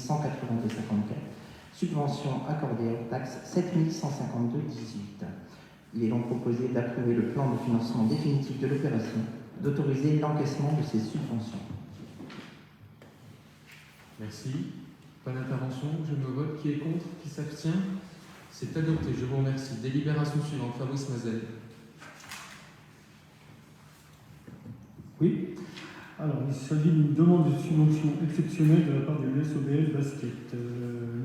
Subvention accordée hors taxe 7 152,18 €. Il est donc proposé d'approuver le plan de financement définitif de l'opération, d'autoriser l'encaissement de ces subventions. Merci. Pas d'intervention, je me vote. Qui est contre? Qui s'abstient? C'est adopté, je vous remercie. Délibération suivante, Fabrice Mazel. Oui. Alors, il s'agit d'une demande de subvention exceptionnelle de la part de l'USOBL Basket.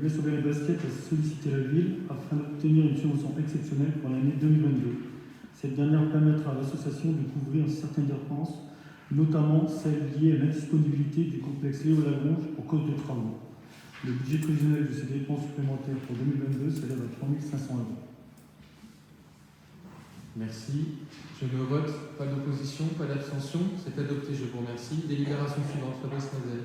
L'USOBL Basket a sollicité la ville afin d'obtenir une subvention exceptionnelle pour l'année 2022. Cette dernière permettra à l'association de couvrir certaines dépenses, notamment celles liées à l'indisponibilité du complexe Léo Lagrange pour cause de travaux. Le budget prévisionnel de ces dépenses supplémentaires pour 2022 s'élève à 3 500 €. Merci. Je me vote. Pas d'opposition, pas d'abstention. C'est adopté, je vous remercie. Délibération suivante, Fabrice Mazel.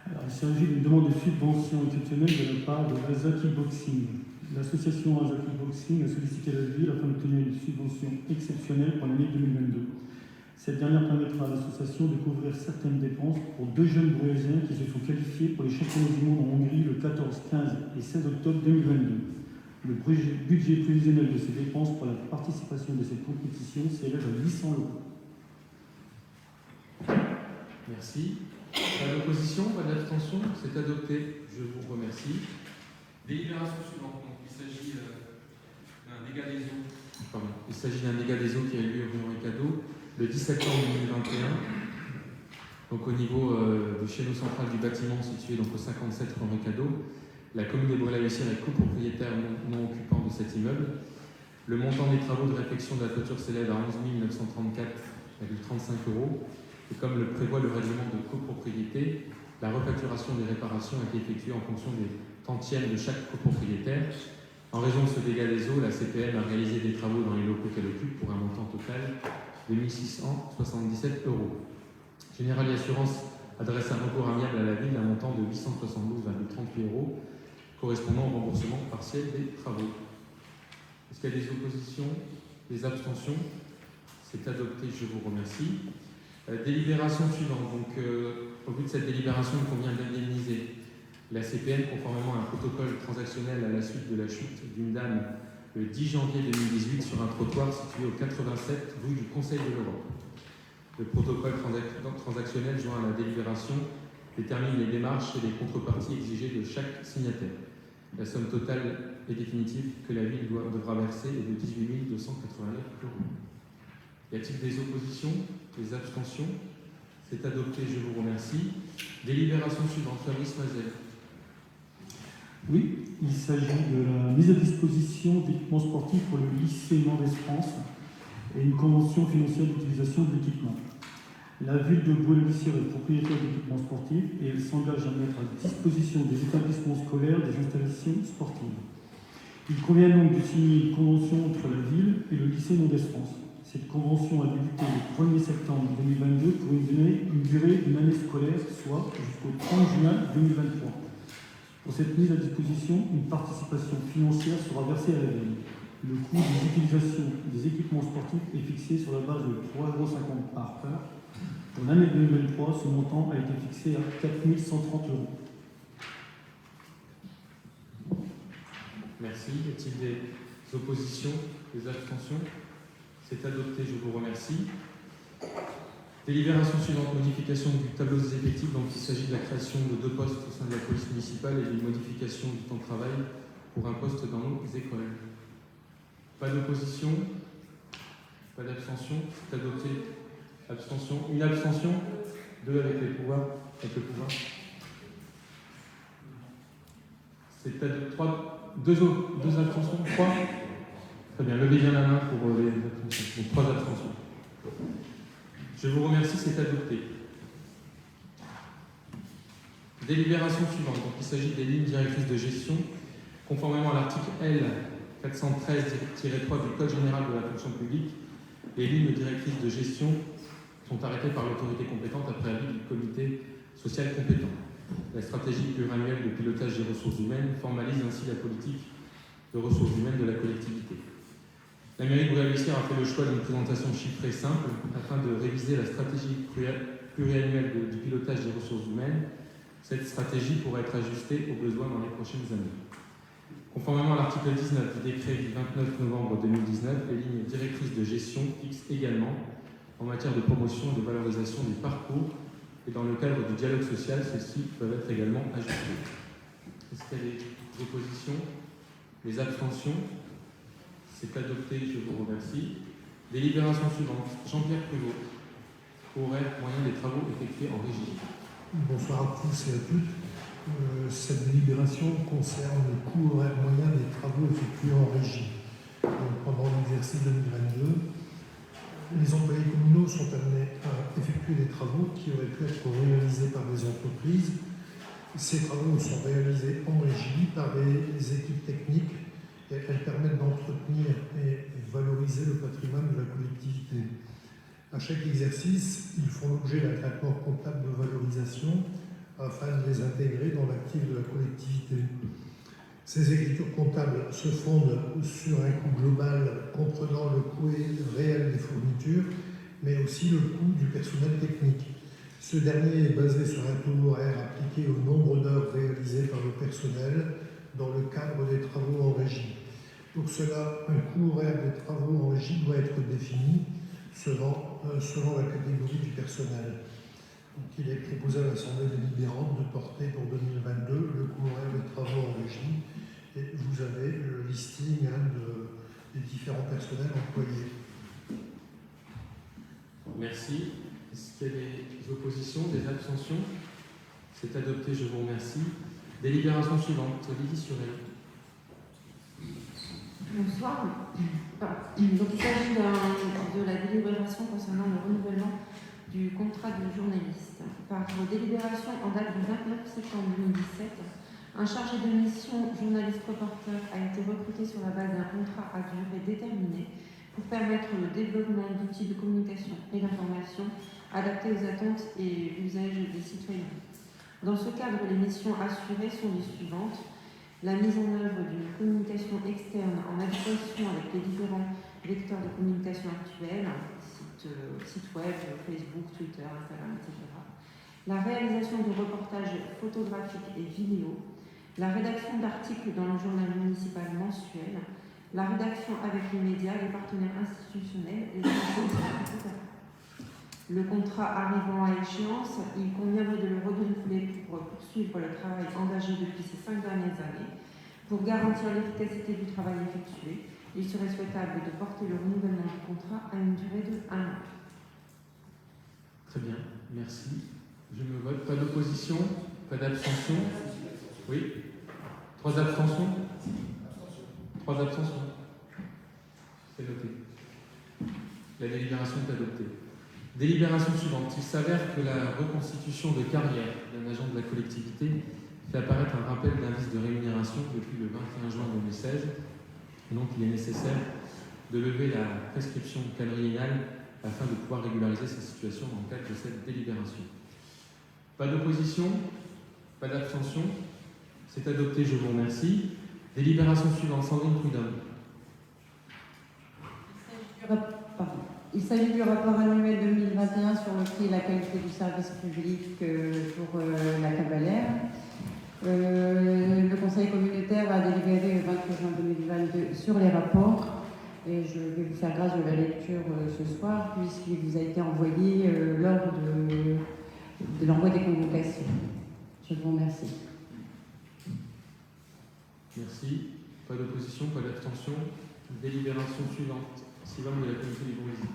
Alors, il s'agit d'une demande de subvention exceptionnelle de la part de Azaki Boxing. L'association Azaki Boxing a sollicité la ville afin d'obtenir une subvention exceptionnelle pour l'année 2022. Cette dernière permettra à l'association de couvrir certaines dépenses pour 2 jeunes Brouésiens qui se sont qualifiés pour les championnats du monde en Hongrie le 14, 15 et 16 octobre 2022. Le budget prévisionnel de ces dépenses pour la participation de cette compétition s'élève à 800 €. Merci. Pas d'opposition, pas d'abstention. C'est adopté, je vous remercie. Délibération suivante. Donc, il s'agit d'un dégât des eaux. Pardon. Il s'agit d'un dégât des eaux qui a eu lieu rue Henri Cadot le 10 septembre 2021. Donc au niveau du chéneau central du bâtiment situé donc au 57 rue Henri Cadot, la commune de Brouille-la-Bussière est copropriétaire non occupant de cet immeuble. Le montant des travaux de réfection de la toiture s'élève à 11 934,35 €. Et comme le prévoit le règlement de copropriété, la refacturation des réparations a été effectuée en fonction des tantièmes de chaque copropriétaire. En raison de ce dégât des eaux, la CPM a réalisé des travaux dans les locaux qu'elle occupe pour un montant total de 1 677 €. Generali Assurance adresse un recours amiable à la ville d'un montant de 872,38 € correspondant au remboursement partiel des travaux. Est-ce qu'il y a des oppositions, des abstentions? C'est adopté, je vous remercie. Délibération suivante. Donc, au vu de cette délibération, il convient d'indemniser la CPN conformément à un protocole transactionnel à la suite de la chute d'une dame le 10 janvier 2018 sur un trottoir situé au 87 rue du Conseil de l'Europe. Le protocole transactionnel joint à la délibération détermine les démarches et les contreparties exigées de chaque signataire. La somme totale et définitive que la ville devra verser est de 18 289 €. Y a-t-il des oppositions, des abstentions? C'est adopté, je vous remercie. Délibération suivante, Fabrice Mazel. Oui, il s'agit de la mise à disposition d'équipements sportifs pour le lycée Mendès-France et une convention financière d'utilisation de l'équipement. La ville de Boulogne-Sire est propriétaire d'équipements sportifs et elle s'engage à mettre à disposition des établissements scolaires des installations sportives. Il convient donc de signer une convention entre la ville et le lycée Mendès-France. Cette convention a débuté le 1er septembre 2022 pour une durée d'une année scolaire, soit jusqu'au 30 juin 2023. Pour cette mise à disposition, une participation financière sera versée à la ville. Le coût des utilisations des équipements sportifs est fixé sur la base de 3,50 € par heure. Pour l'année 2023, ce montant a été fixé à 4 130 €. Merci. Y a-t-il des oppositions, des abstentions? C'est adopté, je vous remercie. Délibération suivante, modification du tableau des effectifs. Donc, il s'agit de la création de 2 postes au sein de la police municipale et d'une modification du temps de travail pour un poste dans nos écoles. Pas d'opposition, pas d'abstention, c'est adopté. Abstention, une abstention, 2 avec les pouvoirs, avec le pouvoir. C'est adopté. 2 abstentions, 3. Très bien, levez bien la main pour les abstentions. Donc 3 abstentions. Je vous remercie, c'est adopté. Délibération suivante. Donc, il s'agit des lignes directrices de gestion. Conformément à l'article L 413-3 du Code général de la fonction publique, les lignes directrices de gestion sont arrêtées par l'autorité compétente après avis du comité social compétent. La stratégie pluriannuelle de pilotage des ressources humaines formalise ainsi la politique de ressources humaines de la collectivité. La mairie de Boulogne-Sire a fait le choix d'une présentation chiffrée simple afin de réviser la stratégie pluriannuelle du pilotage des ressources humaines. Cette stratégie pourra être ajustée aux besoins dans les prochaines années. Conformément à l'article 19 du décret du 29 novembre 2019, les lignes directrices de gestion fixent également en matière de promotion et de valorisation du parcours et dans le cadre du dialogue social, celles-ci peuvent être également ajustées. Est-ce qu'il y a des oppositions, des abstentions? C'est adopté, je vous remercie. Délibération suivante. Jean-Pierre Pruvot. Horaire moyen des travaux effectués en régie. Bonsoir à tous et à toutes. Cette délibération concerne le coût horaire moyen des travaux effectués en régie. Donc, pendant l'exercice 2022, les employés communaux sont amenés à effectuer des travaux qui auraient pu être réalisés par des entreprises. Ces travaux sont réalisés en régie par les équipes techniques et elles permettent d'entretenir et valoriser le patrimoine de la collectivité. À chaque exercice, ils font l'objet d'un traitement comptable de valorisation afin de les intégrer dans l'actif de la collectivité. Ces écritures comptables se fondent sur un coût global comprenant le coût réel des fournitures, mais aussi le coût du personnel technique. Ce dernier est basé sur un taux horaire appliqué au nombre d'heures réalisées par le personnel dans le cadre des travaux en régie. Pour cela, un coût horaire des travaux en régie doit être défini selon la catégorie du personnel. Donc, il est proposé à l'Assemblée délibérante de porter pour 2022 le coût horaire des travaux en régie. Et vous avez le listing des différents personnels employés. Merci. Est-ce qu'il y a des oppositions, des abstentions? C'est adopté, je vous remercie. Délibération suivante. Lydie Surel. Bonsoir. Donc, il s'agit de la délibération concernant le renouvellement du contrat de journaliste. Par délibération en date du 29 septembre 2017, un chargé de mission journaliste-reporter a été recruté sur la base d'un contrat à durée déterminée pour permettre le développement d'outils de communication et d'information adaptés aux attentes et usages des citoyens. Dans ce cadre, les missions assurées sont les suivantes: la mise en œuvre d'une communication externe en adéquation avec les différents vecteurs de communication actuels, site web, Facebook, Twitter, Instagram, etc. La réalisation de reportages photographiques et vidéo, la rédaction d'articles dans le journal municipal mensuel, la rédaction avec les médias, les partenaires institutionnels et les associations, etc. Le contrat arrivant à échéance, il conviendrait de le renouveler pour poursuivre le travail engagé depuis ces 5 dernières années. Pour garantir l'efficacité du travail effectué, il serait souhaitable de porter le renouvellement du contrat à une durée de 1 an. Très bien, merci. Je me vote. Pas d'opposition, pas d'abstention. Oui. 3 abstentions. 3 abstentions. C'est noté. La délibération est adoptée. Délibération suivante. Il s'avère que la reconstitution de carrière d'un agent de la collectivité fait apparaître un rappel d'indice de rémunération depuis le 21 juin 2016. Et donc, il est nécessaire de lever la prescription quadriennale afin de pouvoir régulariser sa situation dans le cadre de cette délibération. Pas d'opposition, pas d'abstention. C'est adopté, je vous remercie. Délibération suivante, Sandrine Prudhomme. Il s'agit du rapport annuel 2021 sur le prix et la qualité du service public pour la Cavalère. Le Conseil communautaire a délibéré le 23 juin 2022 sur les rapports et je vais vous faire grâce de la lecture ce soir puisqu'il vous a été envoyé lors de l'envoi des convocations. Je vous remercie. Merci. Pas d'opposition, pas d'abstention. Délibération suivante. Sylvain de la commission du Bourgogne.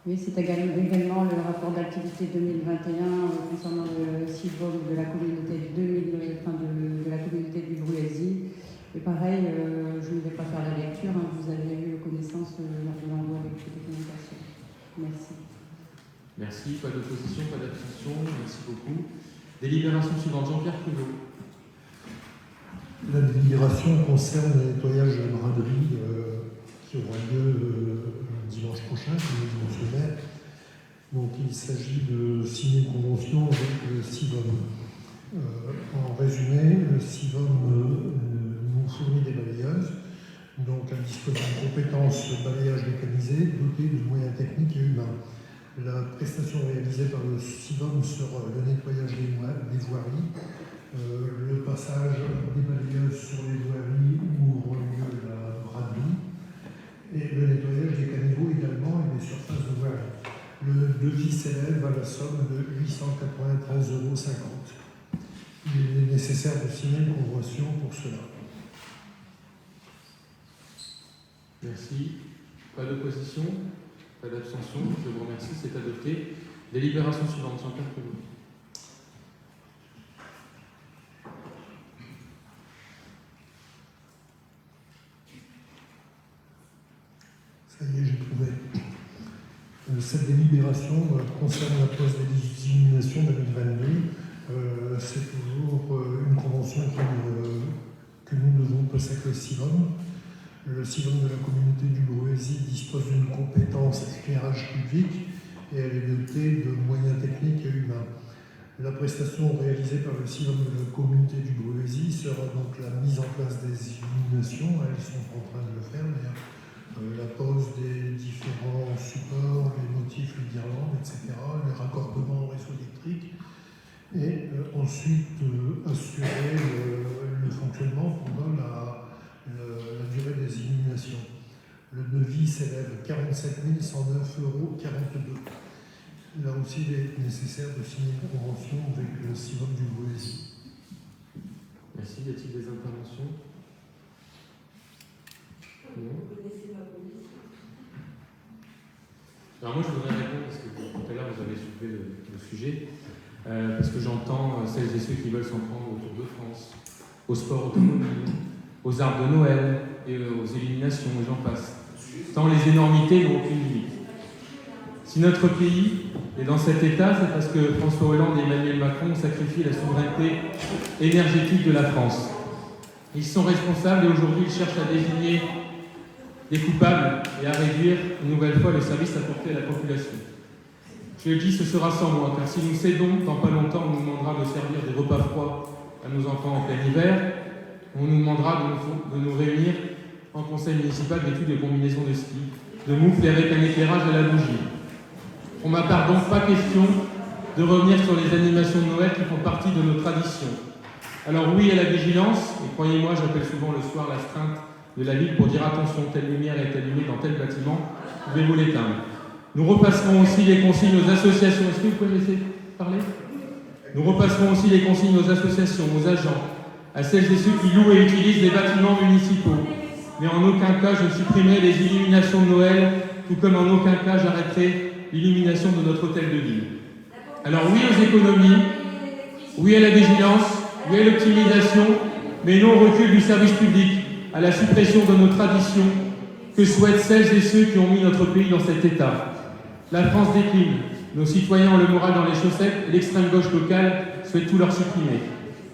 Oui, c'est également le rapport d'activité 2021 concernant le CIVOM de la communauté de la communauté du Bruaisis. Et pareil, je ne vais pas faire la lecture, hein, vous avez eu connaissance lors de l'envoi avec les communications. Merci. Merci, pas d'opposition, pas d'abstention, merci beaucoup. Délibération suivante, Jean-Pierre Prudhomme. La délibération concerne le nettoyage de la braderie qui aura lieu dimanche prochain, comme le mentionnaire. Donc il s'agit de signer une convention avec le CIVOM. En résumé, le CIVOM nous fournit des balayeuses, donc elle dispose d'une compétence de balayage mécanisé dotée de moyens techniques et humains. La prestation réalisée par le CIVOM sera le nettoyage des voiries, le passage des balayeuses sur les voiries où aura lieu la braderie, et le nettoyage des caniveaux également et des surfaces de voirie. Le devis s'élève à la somme de 893,50 €. Il est nécessaire de signer une convention pour cela. Merci. Pas d'opposition, pas d'abstention. Je vous remercie, c'est adopté. Délibération suivante, Jean-Pierre Prudhomme. Ça y est, j'ai trouvé. Cette délibération concerne la pose des illuminations 2022. C'est toujours une convention que nous devons passer avec le CIVOM. Le CIVOM de la communauté du Bruaisis dispose d'une compétence éclairage public et elle est dotée de moyens techniques et humains. La prestation réalisée par le CIVOM de la communauté du Bruaisis sera donc la mise en place des illuminations. Elles sont en train de le faire d'ailleurs. La pose des différents supports, les motifs, les guirlandes, etc., les raccordements au réseau électrique, et ensuite assurer le fonctionnement pendant la durée des illuminations. Le devis s'élève à 47 109,42 €. Là aussi, il est nécessaire de signer une convention avec le CIVOM du Bruaisis. Merci. Y a-t-il des interventions? Alors moi je voudrais répondre parce que tout à l'heure vous avez soulevé le sujet, parce que j'entends celles et ceux qui veulent s'en prendre au Tour de France, au sport automobile, aux arbres de Noël et aux illuminations, et j'en passe. Tant les énormités n'ont aucune limite. Si notre pays est dans cet état, c'est parce que François Hollande et Emmanuel Macron ont sacrifié la souveraineté énergétique de la France. Ils sont responsables et aujourd'hui ils cherchent à désigner des coupables et à réduire une nouvelle fois le service apporté à la population. Je le dis, ce sera sans moi, car si nous cédons, dans pas longtemps, on nous demandera de servir des repas froids à nos enfants en plein hiver, on nous demandera de nous réunir en conseil municipal vêtus de combinaisons de ski, de moufles et avec un éclairage à la bougie. Pour ma part, donc, pas question de revenir sur les animations de Noël qui font partie de nos traditions. Alors oui à la vigilance, et croyez-moi, j'appelle souvent le soir l'astreinte de la ville pour dire attention, telle lumière est allumée dans tel bâtiment, pouvez-vous l'éteindre. Nous repasserons aussi les consignes aux associations. Est-ce que vous pouvez me laisser parler? Nous repasserons aussi les consignes aux associations, aux agents, à celles et ceux qui louent et utilisent les bâtiments municipaux. Mais en aucun cas je ne supprimerai les illuminations de Noël, tout comme en aucun cas j'arrêterai l'illumination de notre hôtel de ville. Alors oui aux économies, oui à la vigilance, oui à l'optimisation, mais non au recul du service public, à la suppression de nos traditions que souhaitent celles et ceux qui ont mis notre pays dans cet état. La France décline, nos citoyens ont le moral dans les chaussettes, et l'extrême gauche locale souhaite tout leur supprimer.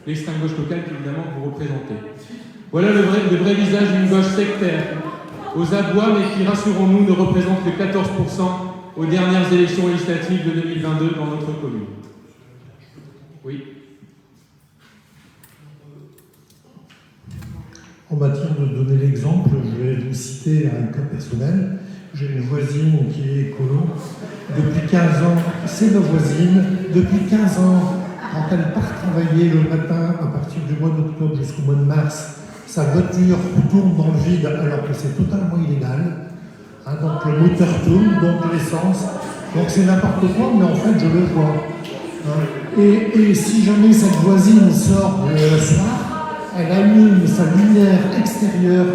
L'extrême gauche locale qu'évidemment vous représentez. Voilà le vrai visage d'une gauche sectaire, aux abois, mais qui, rassurons-nous, ne représente que 14% aux dernières élections législatives de 2022 dans notre commune. Oui. En matière de donner l'exemple, je vais vous citer un cas personnel. J'ai une voisine qui est écolo. Depuis 15 ans, c'est ma voisine. Depuis 15 ans, quand elle part travailler le matin, à partir du mois d'octobre jusqu'au mois de mars, sa voiture tourne dans le vide alors que c'est totalement illégal. Donc le moteur tourne, donc l'essence. Donc c'est n'importe quoi, mais en fait je le vois. Et si jamais cette voisine sort le soir, elle allume sa lumière extérieure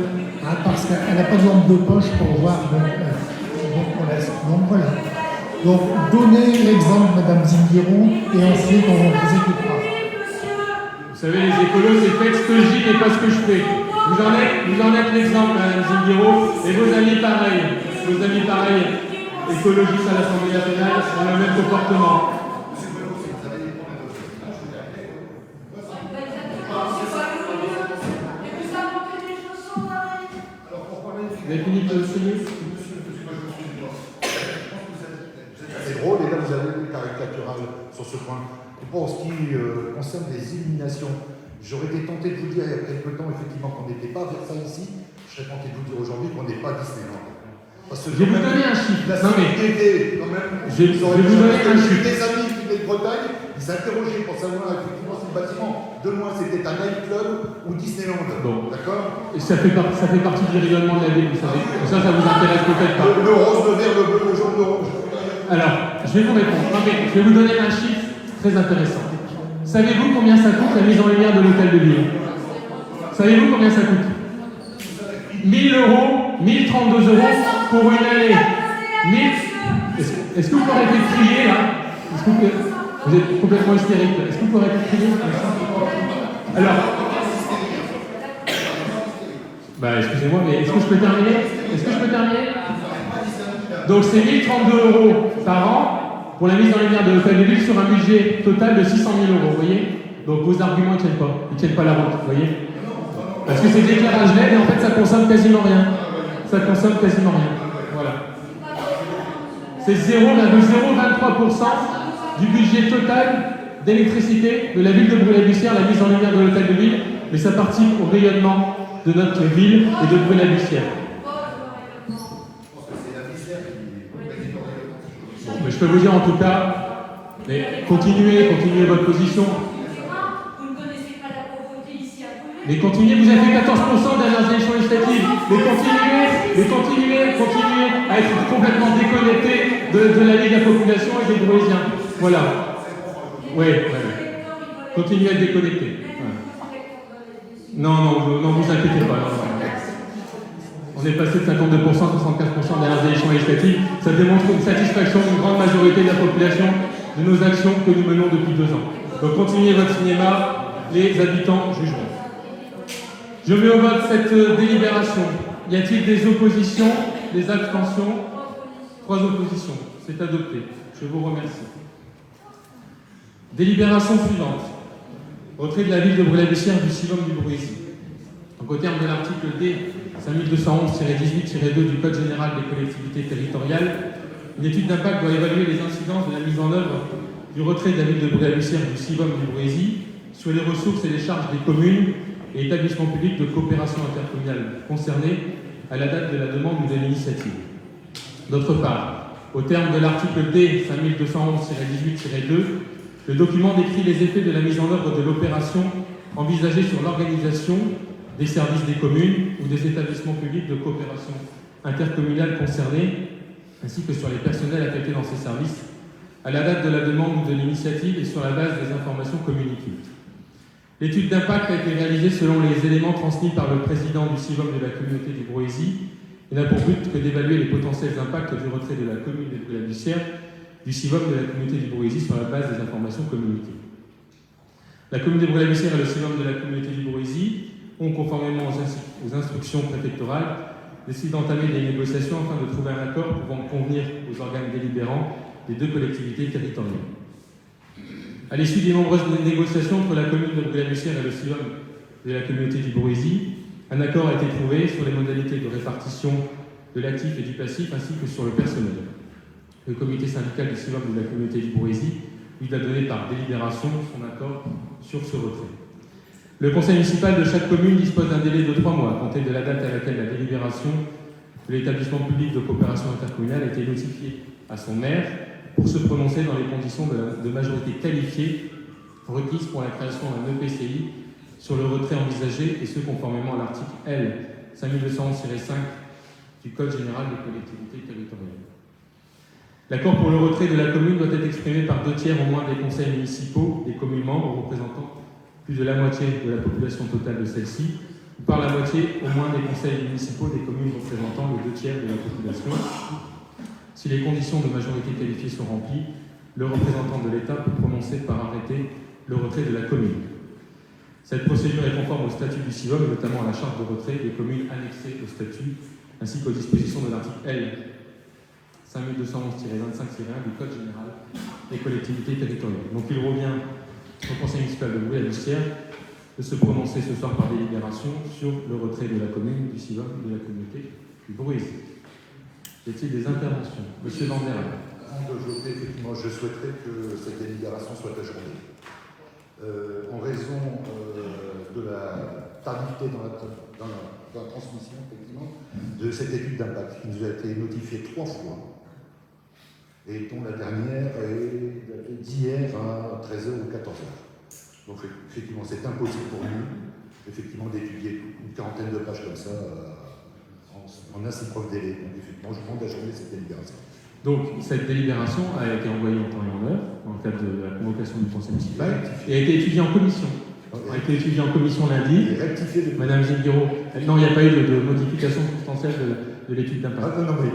parce qu'elle n'a pas de lampe de poche pour voir. Donc voilà. Donc donnez l'exemple, Madame Zinguiron, et ensuite on vous écoutera. Vous savez, les écolos, c'est faites ce que je dis et pas ce que je fais. Vous en êtes l'exemple, Madame Zinguiron, et vos amis pareils, écologistes à l'Assemblée nationale, ont le même comportement. Vous avez fini de le signer? C'est drôle, et là vous avez une caricatural sur ce point. Et pour ce qui concerne les illuminations, j'aurais été tenté de vous dire il y a quelque temps effectivement qu'on n'était pas vers ça ici. Je serais tenté de vous dire aujourd'hui qu'on n'est pas à Disneyland. Parce que je vais vous donner un chiffre. La sécurité, quand même, je vais vous donner un chiffre. Des amis qui venaient de Bretagne, ils s'interrogeaient pour savoir effectivement si le bâtiment de loin c'était un nightclub ou Disneyland. Bon. D'accord. Et ça fait partie du rayonnement de la ville, vous savez. Ça vous intéresse peut-être pas. Le rose, le vert, le bleu, le jaune, le rouge. Alors, je vais vous répondre. Non, mais je vais vous donner un chiffre très intéressant. Savez-vous combien ça coûte la mise en lumière de l'hôtel de ville? Savez-vous combien ça coûte? 1 000 €, 1 032 € pour une année. Est-ce que vous pourrez arrêter de crier là? Vous êtes complètement hystérique là. Est-ce que vous pourrez arrêter de crier? Alors, excusez-moi, mais est-ce que je peux terminer? Donc c'est 1 032 € par an pour la mise en lumière de l'hôtel de ville sur un budget total de 600 000 €, vous voyez? Donc vos arguments ne tiennent pas la route, vous voyez? Parce que c'est de l'éclairage LED et en fait ça consomme quasiment rien. Voilà. C'est 0,023% du budget total d'électricité de la ville de Brûlé-la-Bussière, la mise en lumière de l'hôtel de ville, mais ça participe au rayonnement de notre ville et de Brûlé-la-Bussière. Mais je peux vous dire en tout cas, mais continuez votre position. Mais continuez, vous avez fait 14% dernières élections législatives. Mais continuez à être complètement déconnecté de la vie de la population et des Bruésiens. Voilà. Oui. Continuez à être déconnecté. Ouais. Non, vous inquiétez pas. Non. On est passé de 52% à 75% dernières élections législatives. Ça démontre une satisfaction d'une grande majorité de la population de nos actions que nous menons depuis 2 ans. Donc continuez votre cinéma, les habitants jugeront. Je mets au vote cette délibération. Y a-t-il des oppositions, des abstentions? 3 oppositions. C'est adopté. Je vous remercie. Délibération suivante. Retrait de la ville de Brûlé-la-Bussière du Silom du Bruésie. Donc au terme de l'article D 5211-18-2 du Code général des collectivités territoriales, une étude d'impact doit évaluer les incidences de la mise en œuvre du retrait de la ville de Brûlé-la-Bussière du Silom du Bruésie sur les ressources et les charges des communes et établissements publics de coopération intercommunale concernés à la date de la demande ou de l'initiative. D'autre part, Au terme de l'article D 5211-18-2, le document décrit les effets de la mise en œuvre de l'opération envisagée sur l'organisation des services des communes ou des établissements publics de coopération intercommunale concernés, ainsi que sur les personnels affectés dans ces services, à la date de la demande ou de l'initiative et sur la base des informations communiquées. L'étude d'impact a été réalisée selon les éléments transmis par le président du CIVOM de la communauté du Brouésie et n'a pour but que d'évaluer les potentiels impacts du retrait de la commune de Brûlé-la-Bussière du CIVOM de la communauté du Brouésie sur la base des informations communiquées. La commune de Brûlé-la-Bussière et le CIVOM de la communauté du Brouésie ont, conformément aux instructions préfectorales, décidé d'entamer des négociations afin de trouver un accord pouvant convenir aux organes délibérants des deux collectivités territoriales. À l'issue des nombreuses négociations entre la commune de Brûlé-la-Bussière et le CIVOM de la communauté du Brouésie, un accord a été trouvé sur les modalités de répartition de l'actif et du passif ainsi que sur le personnel. Le comité syndical du CIVOM de la communauté du Brouésie lui a donné par délibération son accord sur ce retrait. Le conseil municipal de chaque commune dispose d'un délai de 3 mois à compter de la date à laquelle la délibération de l'établissement public de coopération intercommunale a été notifiée à son maire pour se prononcer dans les conditions de majorité qualifiée requises pour la création d'un EPCI sur le retrait envisagé, et ce conformément à l'article L. 5211-5 du Code général des collectivités territoriales. L'accord pour le retrait de la commune doit être exprimé par 2/3 au moins des conseils municipaux des communes membres représentant plus de la moitié de la population totale de celle-ci, ou par la moitié au moins des conseils municipaux des communes représentant le 2/3 de la population. Si les conditions de majorité qualifiée sont remplies, le représentant de l'État peut prononcer par arrêté le retrait de la commune. Cette procédure est conforme au statut du CIVOM, notamment à la charte de retrait des communes annexées au statut, ainsi qu'aux dispositions de l'article L. 5211-25-1 du Code général des collectivités territoriales. Donc il revient au conseil municipal de Brûlé-la-Bussière de se prononcer ce soir par délibération sur le retrait de la commune du CIVOM de la communauté du Brouésie. Y a-t-il des interventions? Monsieur Van der Leyen. Avant de développer, effectivement, je souhaiterais que cette délibération soit ajournée. En raison de la tardivité dans la transmission, effectivement, de cette étude d'impact qui nous a été notifiée 3 fois, et dont la dernière est datée d'hier à 13h ou 14h. Donc, effectivement, c'est impossible pour nous, effectivement, d'étudier une quarantaine de pages comme ça en un si bref délai. Donc, effectivement, je demande d'ajourner cette délibération. Donc, cette délibération a été envoyée en temps et en heure, dans le cadre de la convocation du conseil municipal, et a été étudiée en commission. A été étudiée en commission lundi. Madame Zingiro, non, il n'y a pas eu de modification substantielle de l'étude d'impact. Ah non, mais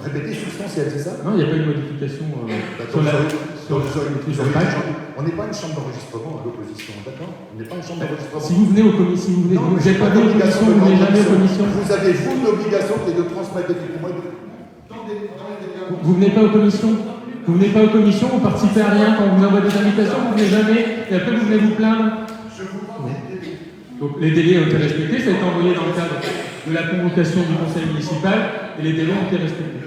répétez substantielle, c'est ça? Non, il n'y a pas eu de modification sur l'étude d'impact. On n'est pas une chambre d'enregistrement à l'opposition, d'accord? On n'est pas une chambre d'enregistrement. Si vous venez aux commissions, vous n'êtes pas venu aux commissions, vous venez jamais aux commissions. Vous avez, vous, l'obligation qui est de transmettre effectivement. Vous venez pas aux commissions? Vous venez pas aux commissions, vous participez à rien quand on vous envoie des invitations, vous venez jamais, et après vous venez vous plaindre. Donc les délais ont été respectés, ça a été envoyé dans le cadre de la convocation du conseil municipal, et les délais ont été respectés.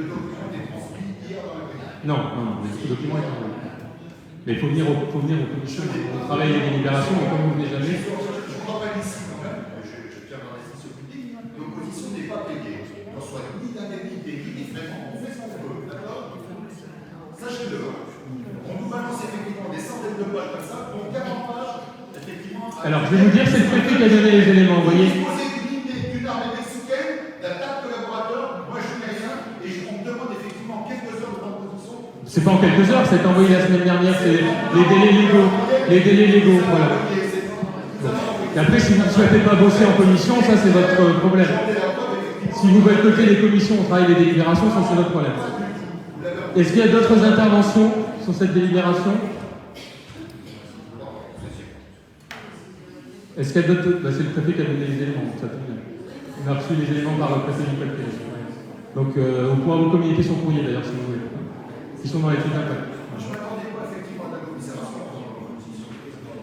Non, le document est envoyé. Mais il faut venir aux commissions, on travaille les délibérations, mais comme vous venez jamais. Je ne comprends pas ici quand même, je tiens dans l'institution publique, l'opposition n'est pas payée. On ne reçoit ni d'indemnité, ni des frais, on fait ce qu'on veut, d'accord? Sachez-le, on nous balance effectivement des centaines de pages comme ça, donc 40 pages, effectivement. Alors, je vais vous dire, c'est le préfet qui a donné les éléments, vous voyez. D'une armée mexicaine, d'un tas de collaborateurs, moi je n'ai rien, et on me demande effectivement quelques heures de composition. C'est pas en quelques heures, ça a été envoyé la semaine dernière, c'est les délais légaux. Les délais légaux, voilà. Bon. Et après, si vous ne souhaitez pas bosser en commission, ça c'est votre problème. Si vous boycottez les commissions au travail des délibérations, ça c'est votre problème. Est-ce qu'il y a d'autres interventions sur cette délibération? Est-ce qu'il y a d'autres... c'est le préfet qui a donné les éléments, ça tombe bien. On a reçu les éléments par le préfet du Pas-de-Calais. Donc vous pourrez vous communiquer son courrier d'ailleurs si vous voulez. Ils sont dans l'étude d'impact. Je ne m'attendais pas effectivement à la commission.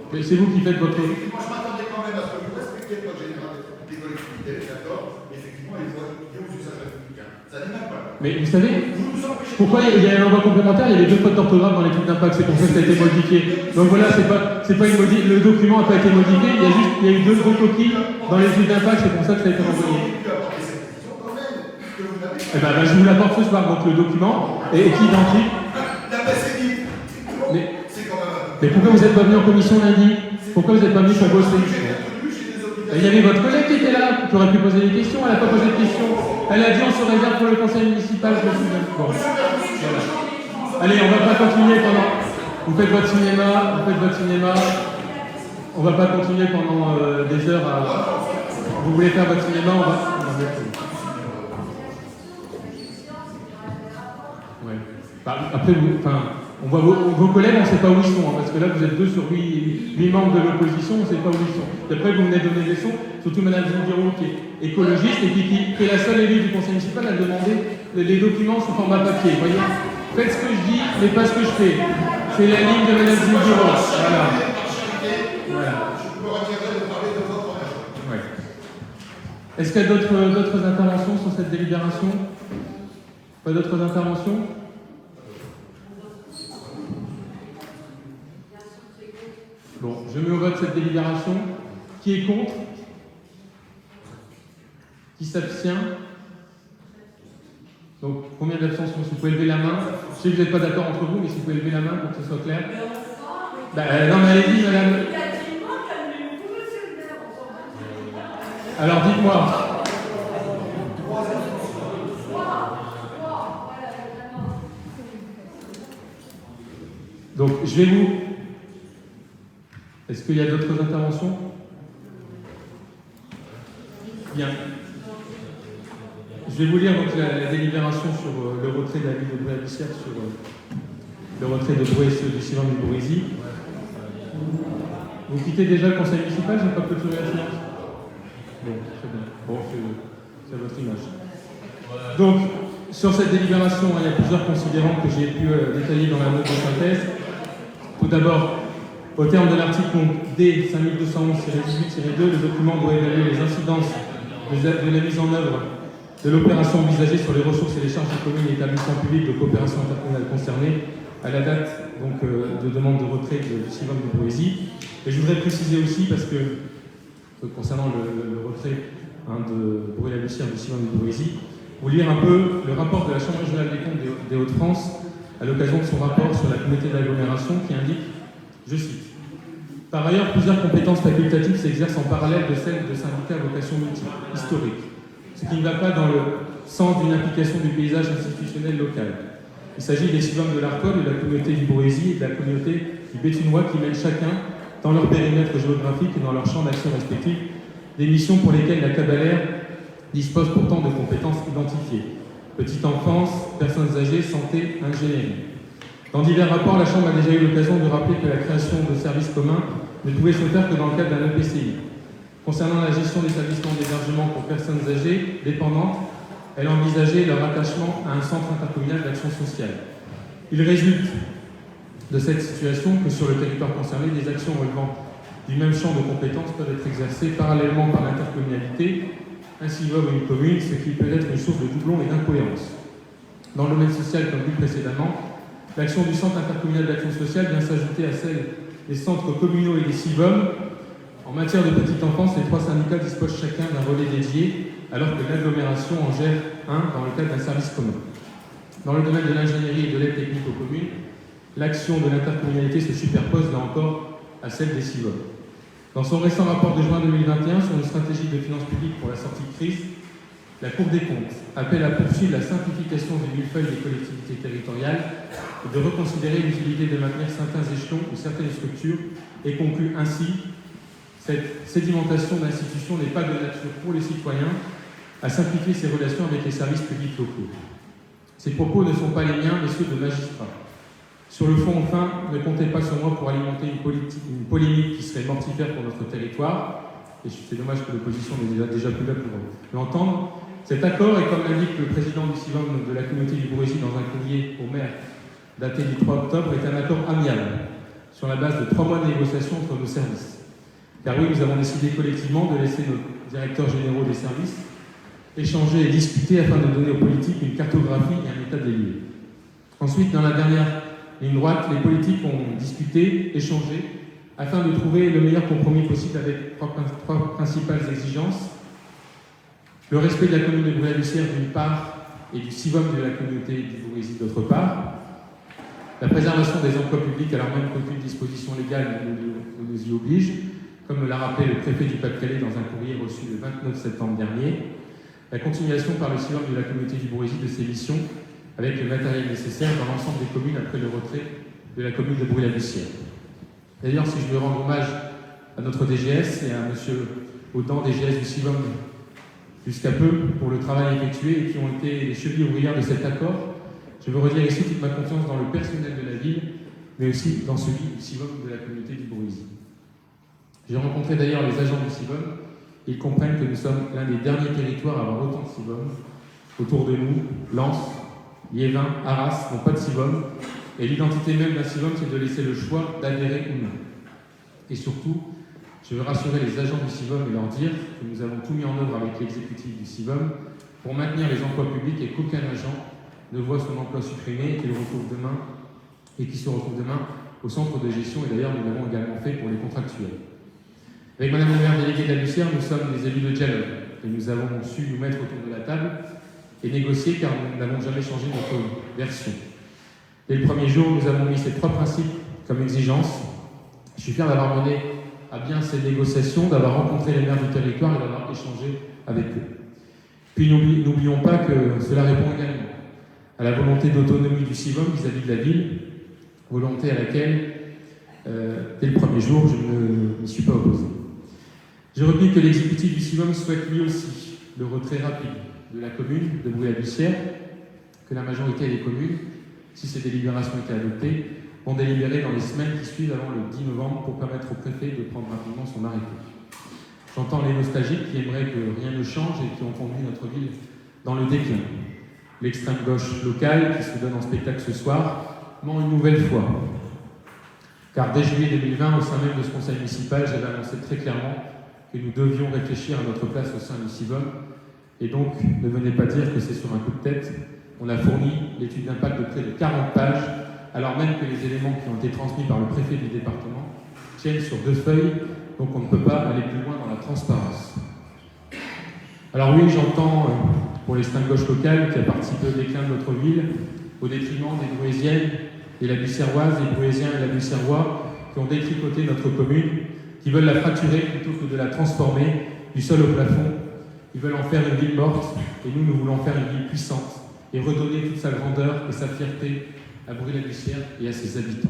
Mais c'est vous qui faites votre... Moi je m'attendais quand même à ce que vous respectiez le code général des collectivités, d'accord? Effectivement, les voies aux usages républicains. Ça n'est même pas. Mais vous savez, pourquoi il y a un envoi complémentaire? Il y avait 2 fautes d'orthographe dans l'étude d'impact, c'est pour ça que ça a été modifié. Donc voilà, c'est pas le document n'a pas été modifié, il y a eu 2 gros coquilles dans l'étude d'impact, c'est pour ça que ça a été envoyé. Eh ben, je vous l'apporte ce soir, donc le document est identique. La presse est dite. C'est quand même. Mais pourquoi vous n'êtes pas venu en commission lundi? Pourquoi vous n'êtes pas venu pour bosser? Il y avait votre collègue qui était là, qui aurait pu poser des questions, elle n'a pas posé de questions. Elle a dit on se réserve pour le conseil municipal, je me souviens. Bon. Voilà. Allez, on va pas continuer pendant. Vous faites votre cinéma. On va pas continuer pendant des heures à. Vous voulez faire votre cinéma, on va. Ouais. Après, on voit vos collègues, on ne sait pas où ils sont, parce que là, vous êtes 2 sur 8 membres de l'opposition, on ne sait pas où ils sont. Et après, vous venez donner des leçons, surtout Mme Zingiro, qui est écologiste et qui est la seule élue du conseil municipal à demander les documents sous format papier. Vous voyez, faites ce que je dis, mais pas ce que je fais. C'est la ligne de Mme Zingiro. Voilà. Ouais. Est-ce qu'il y a d'autres interventions sur cette délibération? Pas d'autres interventions? Bon, je mets au vote cette délibération. Qui est contre? Qui s'abstient? Donc, combien d'abstentions? Si vous pouvez lever la main. Je sais que vous n'êtes pas d'accord entre vous, mais si vous pouvez lever la main pour que ce soit clair. Non, mais allez-y, madame. Alors, dites-moi. Donc, je vais vous... Est-ce qu'il y a d'autres interventions? Bien. Je vais vous lire donc la délibération sur le retrait de la ville de Brouet-Abussière, sur le retrait de Brouet et ceux de Sylvain de Bourizy. Vous quittez déjà le conseil municipal, je n'ai pas clôturé la séance. Bon, très bien. Bon, c'est à votre image. Donc, sur cette délibération, il y a plusieurs considérants que j'ai pu détailler dans la note de synthèse. Tout d'abord, au terme de l'article D 5211-18-2, le document doit évaluer les incidences de la mise en œuvre de l'opération envisagée sur les ressources et les charges des communes et établissements publics de coopération intercommunale concernés à la date donc, de demande de retrait de Sylvain de Bourizy. Et je voudrais préciser aussi, parce que concernant le retrait de Brouet-la-Bussière de Sylvain de Bourizy, vous lire un peu le rapport de la Chambre régionale des comptes des Hauts-de-France à l'occasion de son rapport sur la communauté d'agglomération qui indique, je cite, « Par ailleurs, plusieurs compétences facultatives s'exercent en parallèle de celles de syndicats à vocation multiple, historique, ce qui ne va pas dans le sens d'une implication du paysage institutionnel local. Il s'agit des Sylvains de l'Arcole, de la communauté du Bourizy et de la communauté du Béthunois qui mènent chacun, dans leur périmètre géographique et dans leur champ d'action respectif, des missions pour lesquelles la Cabalère dispose pourtant de compétences identifiées. Petite enfance, personnes âgées, santé, ingénierie. Dans divers rapports, la Chambre a déjà eu l'occasion de rappeler que la création de services communs ne pouvait se faire que dans le cadre d'un EPCI. Concernant la gestion des établissements d'hébergement pour personnes âgées, dépendantes, elle envisageait leur attachement à un centre intercommunal d'action sociale. Il résulte de cette situation que sur le territoire concerné, des actions relevant du même champ de compétences peuvent être exercées parallèlement par l'intercommunalité, un CIVOB ou une commune, ce qui peut être une source de doublons et d'incohérences. Dans le domaine social, comme vu précédemment, l'action du centre intercommunal d'action sociale vient s'ajouter à celle des centres communaux et des CIVOB. En matière de petite enfance, les 3 syndicats disposent chacun d'un volet dédié, alors que l'agglomération en gère un dans le cadre d'un service commun. Dans le domaine de l'ingénierie et de l'aide technique aux communes, l'action de l'intercommunalité se superpose là encore à celle des CIVOB. Dans son récent rapport de juin 2021 sur une stratégie de finances publiques pour la sortie de crise, la Cour des comptes appelle à poursuivre la simplification du millefeuille des collectivités territoriales et de reconsidérer l'utilité de maintenir certains échelons ou certaines structures et conclut ainsi cette sédimentation d'institutions n'est pas de nature pour les citoyens à simplifier ses relations avec les services publics locaux. Ces propos ne sont pas les miens, mais ceux de magistrats. Sur le fond, enfin, ne comptez pas sur moi pour alimenter une polémique qui serait mortifère pour notre territoire, et c'est dommage que l'opposition n'est déjà plus là pour l'entendre. Cet accord, et comme l'indique le président du CIVOM de la communauté du Bourizy dans un courrier au maire daté du 3 octobre, est un accord amiable, sur la base de 3 mois de négociation entre nos services. Car oui, nous avons décidé collectivement de laisser nos directeurs généraux des services échanger et discuter afin de donner aux politiques une cartographie et un état des lieux. Ensuite, dans la dernière ligne droite, les politiques ont discuté, échangé, afin de trouver le meilleur compromis possible avec 3 principales exigences. Le respect de la commune de Brûlé-la-Bussière d'une part et du CIVOM de la communauté d'Ivry d'autre part. La préservation des emplois publics alors même qu'aucune disposition légale ne nous y oblige, comme l'a rappelé le préfet du Pas-de-Calais dans un courrier reçu le 29 septembre dernier. La continuation par le CIVOM de la communauté du Bourrézy de ses missions avec le matériel nécessaire dans l'ensemble des communes après le retrait de la commune de Brûlé-la-Bussière. D'ailleurs, si je veux rendre hommage à notre DGS et à M. Audan, DGS du CIVOM, jusqu'à peu pour le travail effectué et qui ont été les chevilles ouvrières de cet accord, je veux redire ici toute ma confiance dans le personnel de la ville, mais aussi dans celui du CIVOM de la communauté du Bourrézy. J'ai rencontré d'ailleurs les agents du CIVOM. Ils comprennent que nous sommes l'un des derniers territoires à avoir autant de CIVOM. Autour de nous, Lens, Liévin, Arras n'ont pas de CIVOM. Et l'identité même d'un CIVOM, c'est de laisser le choix d'adhérer ou non. Et surtout, je veux rassurer les agents du CIVOM et leur dire que nous avons tout mis en œuvre avec l'exécutif du CIVOM pour maintenir les emplois publics et qu'aucun agent ne voit son emploi supprimé et qui se retrouve demain au centre de gestion. Et d'ailleurs, nous l'avons également fait pour les contractuels. Avec Madame la maire déléguée de la Bussière, nous sommes des élus de dialogue et nous avons su nous mettre autour de la table et négocier car nous n'avons jamais changé notre version. Dès le premier jour, nous avons mis ces 3 principes comme exigence. Je suis fier d'avoir mené à bien ces négociations, d'avoir rencontré les maires du territoire et d'avoir échangé avec eux. Puis n'oublions pas que cela répond également à la volonté d'autonomie du CIVOM vis-à-vis de la ville, volonté à laquelle, dès le premier jour, je ne m'y suis pas opposé. J'ai retenu que l'exécutif du CIVOM souhaite lui aussi le retrait rapide de la commune de Brûlé-la-Bussière, que la majorité des communes, si ces délibérations étaient adoptées, vont délibérer dans les semaines qui suivent avant le 10 novembre pour permettre au préfet de prendre rapidement son arrêté. J'entends les nostalgiques qui aimeraient que rien ne change et qui ont conduit notre ville dans le déclin. L'extrême gauche locale, qui se donne en spectacle ce soir, ment une nouvelle fois. Car dès juillet 2020, au sein même de ce conseil municipal, j'avais annoncé très clairement que nous devions réfléchir à notre place au sein du CIVOM. Et donc, ne venez pas dire que c'est sur un coup de tête. On a fourni l'étude d'impact de près de 40 pages, alors même que les éléments qui ont été transmis par le préfet du département tiennent sur 2 feuilles, donc on ne peut pas aller plus loin dans la transparence. Alors oui, j'entends pour l'extrême gauche locale qui a participé au déclin de notre ville, au détriment des Bruésiennes et la Bussiéroise, des Bruésiens et la Bussiérois, qui ont détricoté notre commune, qui veulent la fracturer plutôt que de la transformer du sol au plafond. Ils veulent en faire une ville morte, et nous voulons faire une ville puissante et redonner toute sa grandeur et sa fierté à Brûlé-la-Bussière et à ses habitants.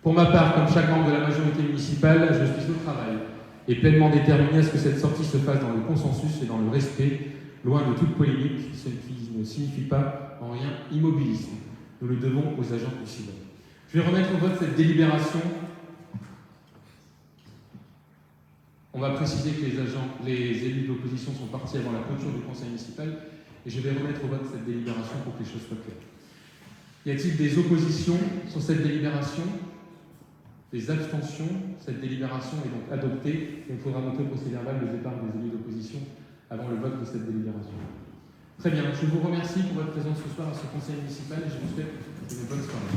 Pour ma part, comme chaque membre de la majorité municipale, je suis au travail et pleinement déterminé à ce que cette sortie se fasse dans le consensus et dans le respect, loin de toute polémique, ce qui ne signifie pas en rien immobilisme. Nous le devons aux agents du CIVOM. Je vais remettre au vote cette délibération. On va préciser que les élus de l'opposition sont partis avant la clôture du conseil municipal et je vais remettre au vote cette délibération pour que les choses soient claires. Y a-t-il des oppositions sur cette délibération? Des abstentions? Cette délibération est donc adoptée et il faudra noter au procès-verbal le départ des élus d'opposition avant le vote de cette délibération. Très bien, je vous remercie pour votre présence ce soir à ce conseil municipal et je vous souhaite une bonne soirée.